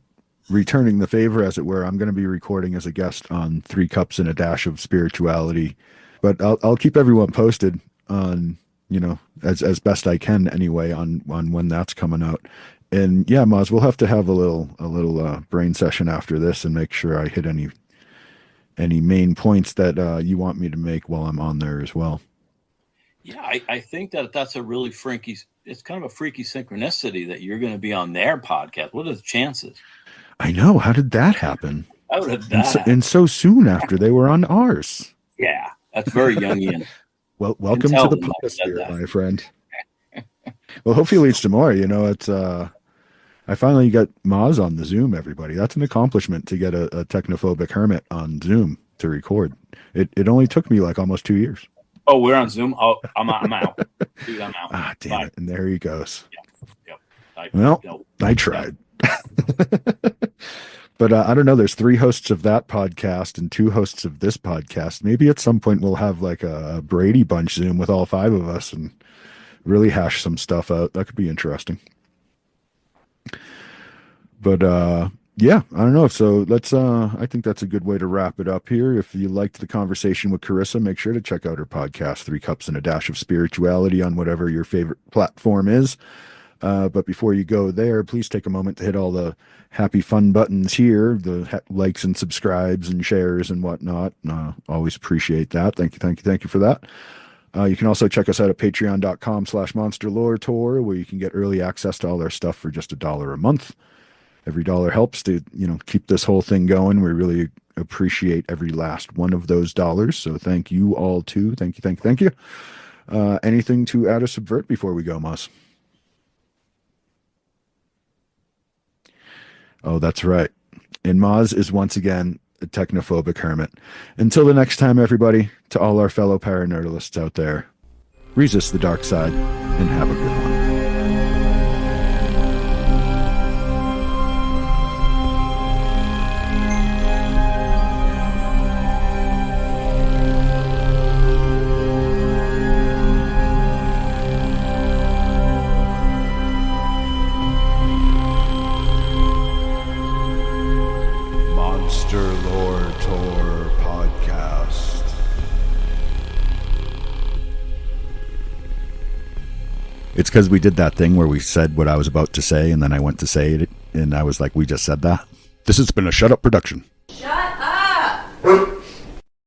returning the favor, as it were. I'm going to be recording as a guest on 3 Cups and a Dash of Spirituality, but I'll keep everyone posted on, as best I can anyway on when that's coming out. And yeah, Maz, we'll have to have a little brain session after this and make sure I hit any main points that you want me to make while I'm on there as well. Yeah, I think that's a really it's kind of a freaky synchronicity that you're going to be on their podcast. What are the chances? I know. How did that happen? How did that? And so soon after they were on ours. Yeah, that's very Jungian. Well, welcome to the potosphere, my friend. Well, hopefully it's tomorrow. It's I finally got Maz on the Zoom, everybody. That's an accomplishment to get a technophobic hermit on Zoom to record. It only took me like almost 2 years. Oh, we're on Zoom? Oh, I'm out. Dude, I'm out. Ah, damn it. And there he goes. Yep. I tried. But I don't know. There's 3 hosts of that podcast and 2 hosts of this podcast. Maybe at some point we'll have like a Brady Bunch Zoom with all 5 of us and really hash some stuff out. That could be interesting. But yeah, I don't know. So let's I think that's a good way to wrap it up here. If you liked the conversation with Carissa, make sure to check out her podcast, 3 Cups and a Dash of Spirituality, on whatever your favorite platform is. But before you go there, please take a moment to hit all the happy fun buttons here, the likes and subscribes and shares and whatnot. Always appreciate that. Thank you for that. You can also check us out at patreon.com/monsterlore tour, where you can get early access to all our stuff for just $1 a month. Every dollar helps to, keep this whole thing going. We really appreciate every last one of those dollars. So thank you all too. Thank you. Anything to add or subvert before we go, Moss? Oh, that's right. And Maz is once again a technophobic hermit. Until the next time, everybody, to all our fellow paranerdalists out there, resist the dark side and have a good one. It's because we did that thing where we said what I was about to say, and then I went to say it, and I was like, we just said that. This has been a Shut Up production. Shut up!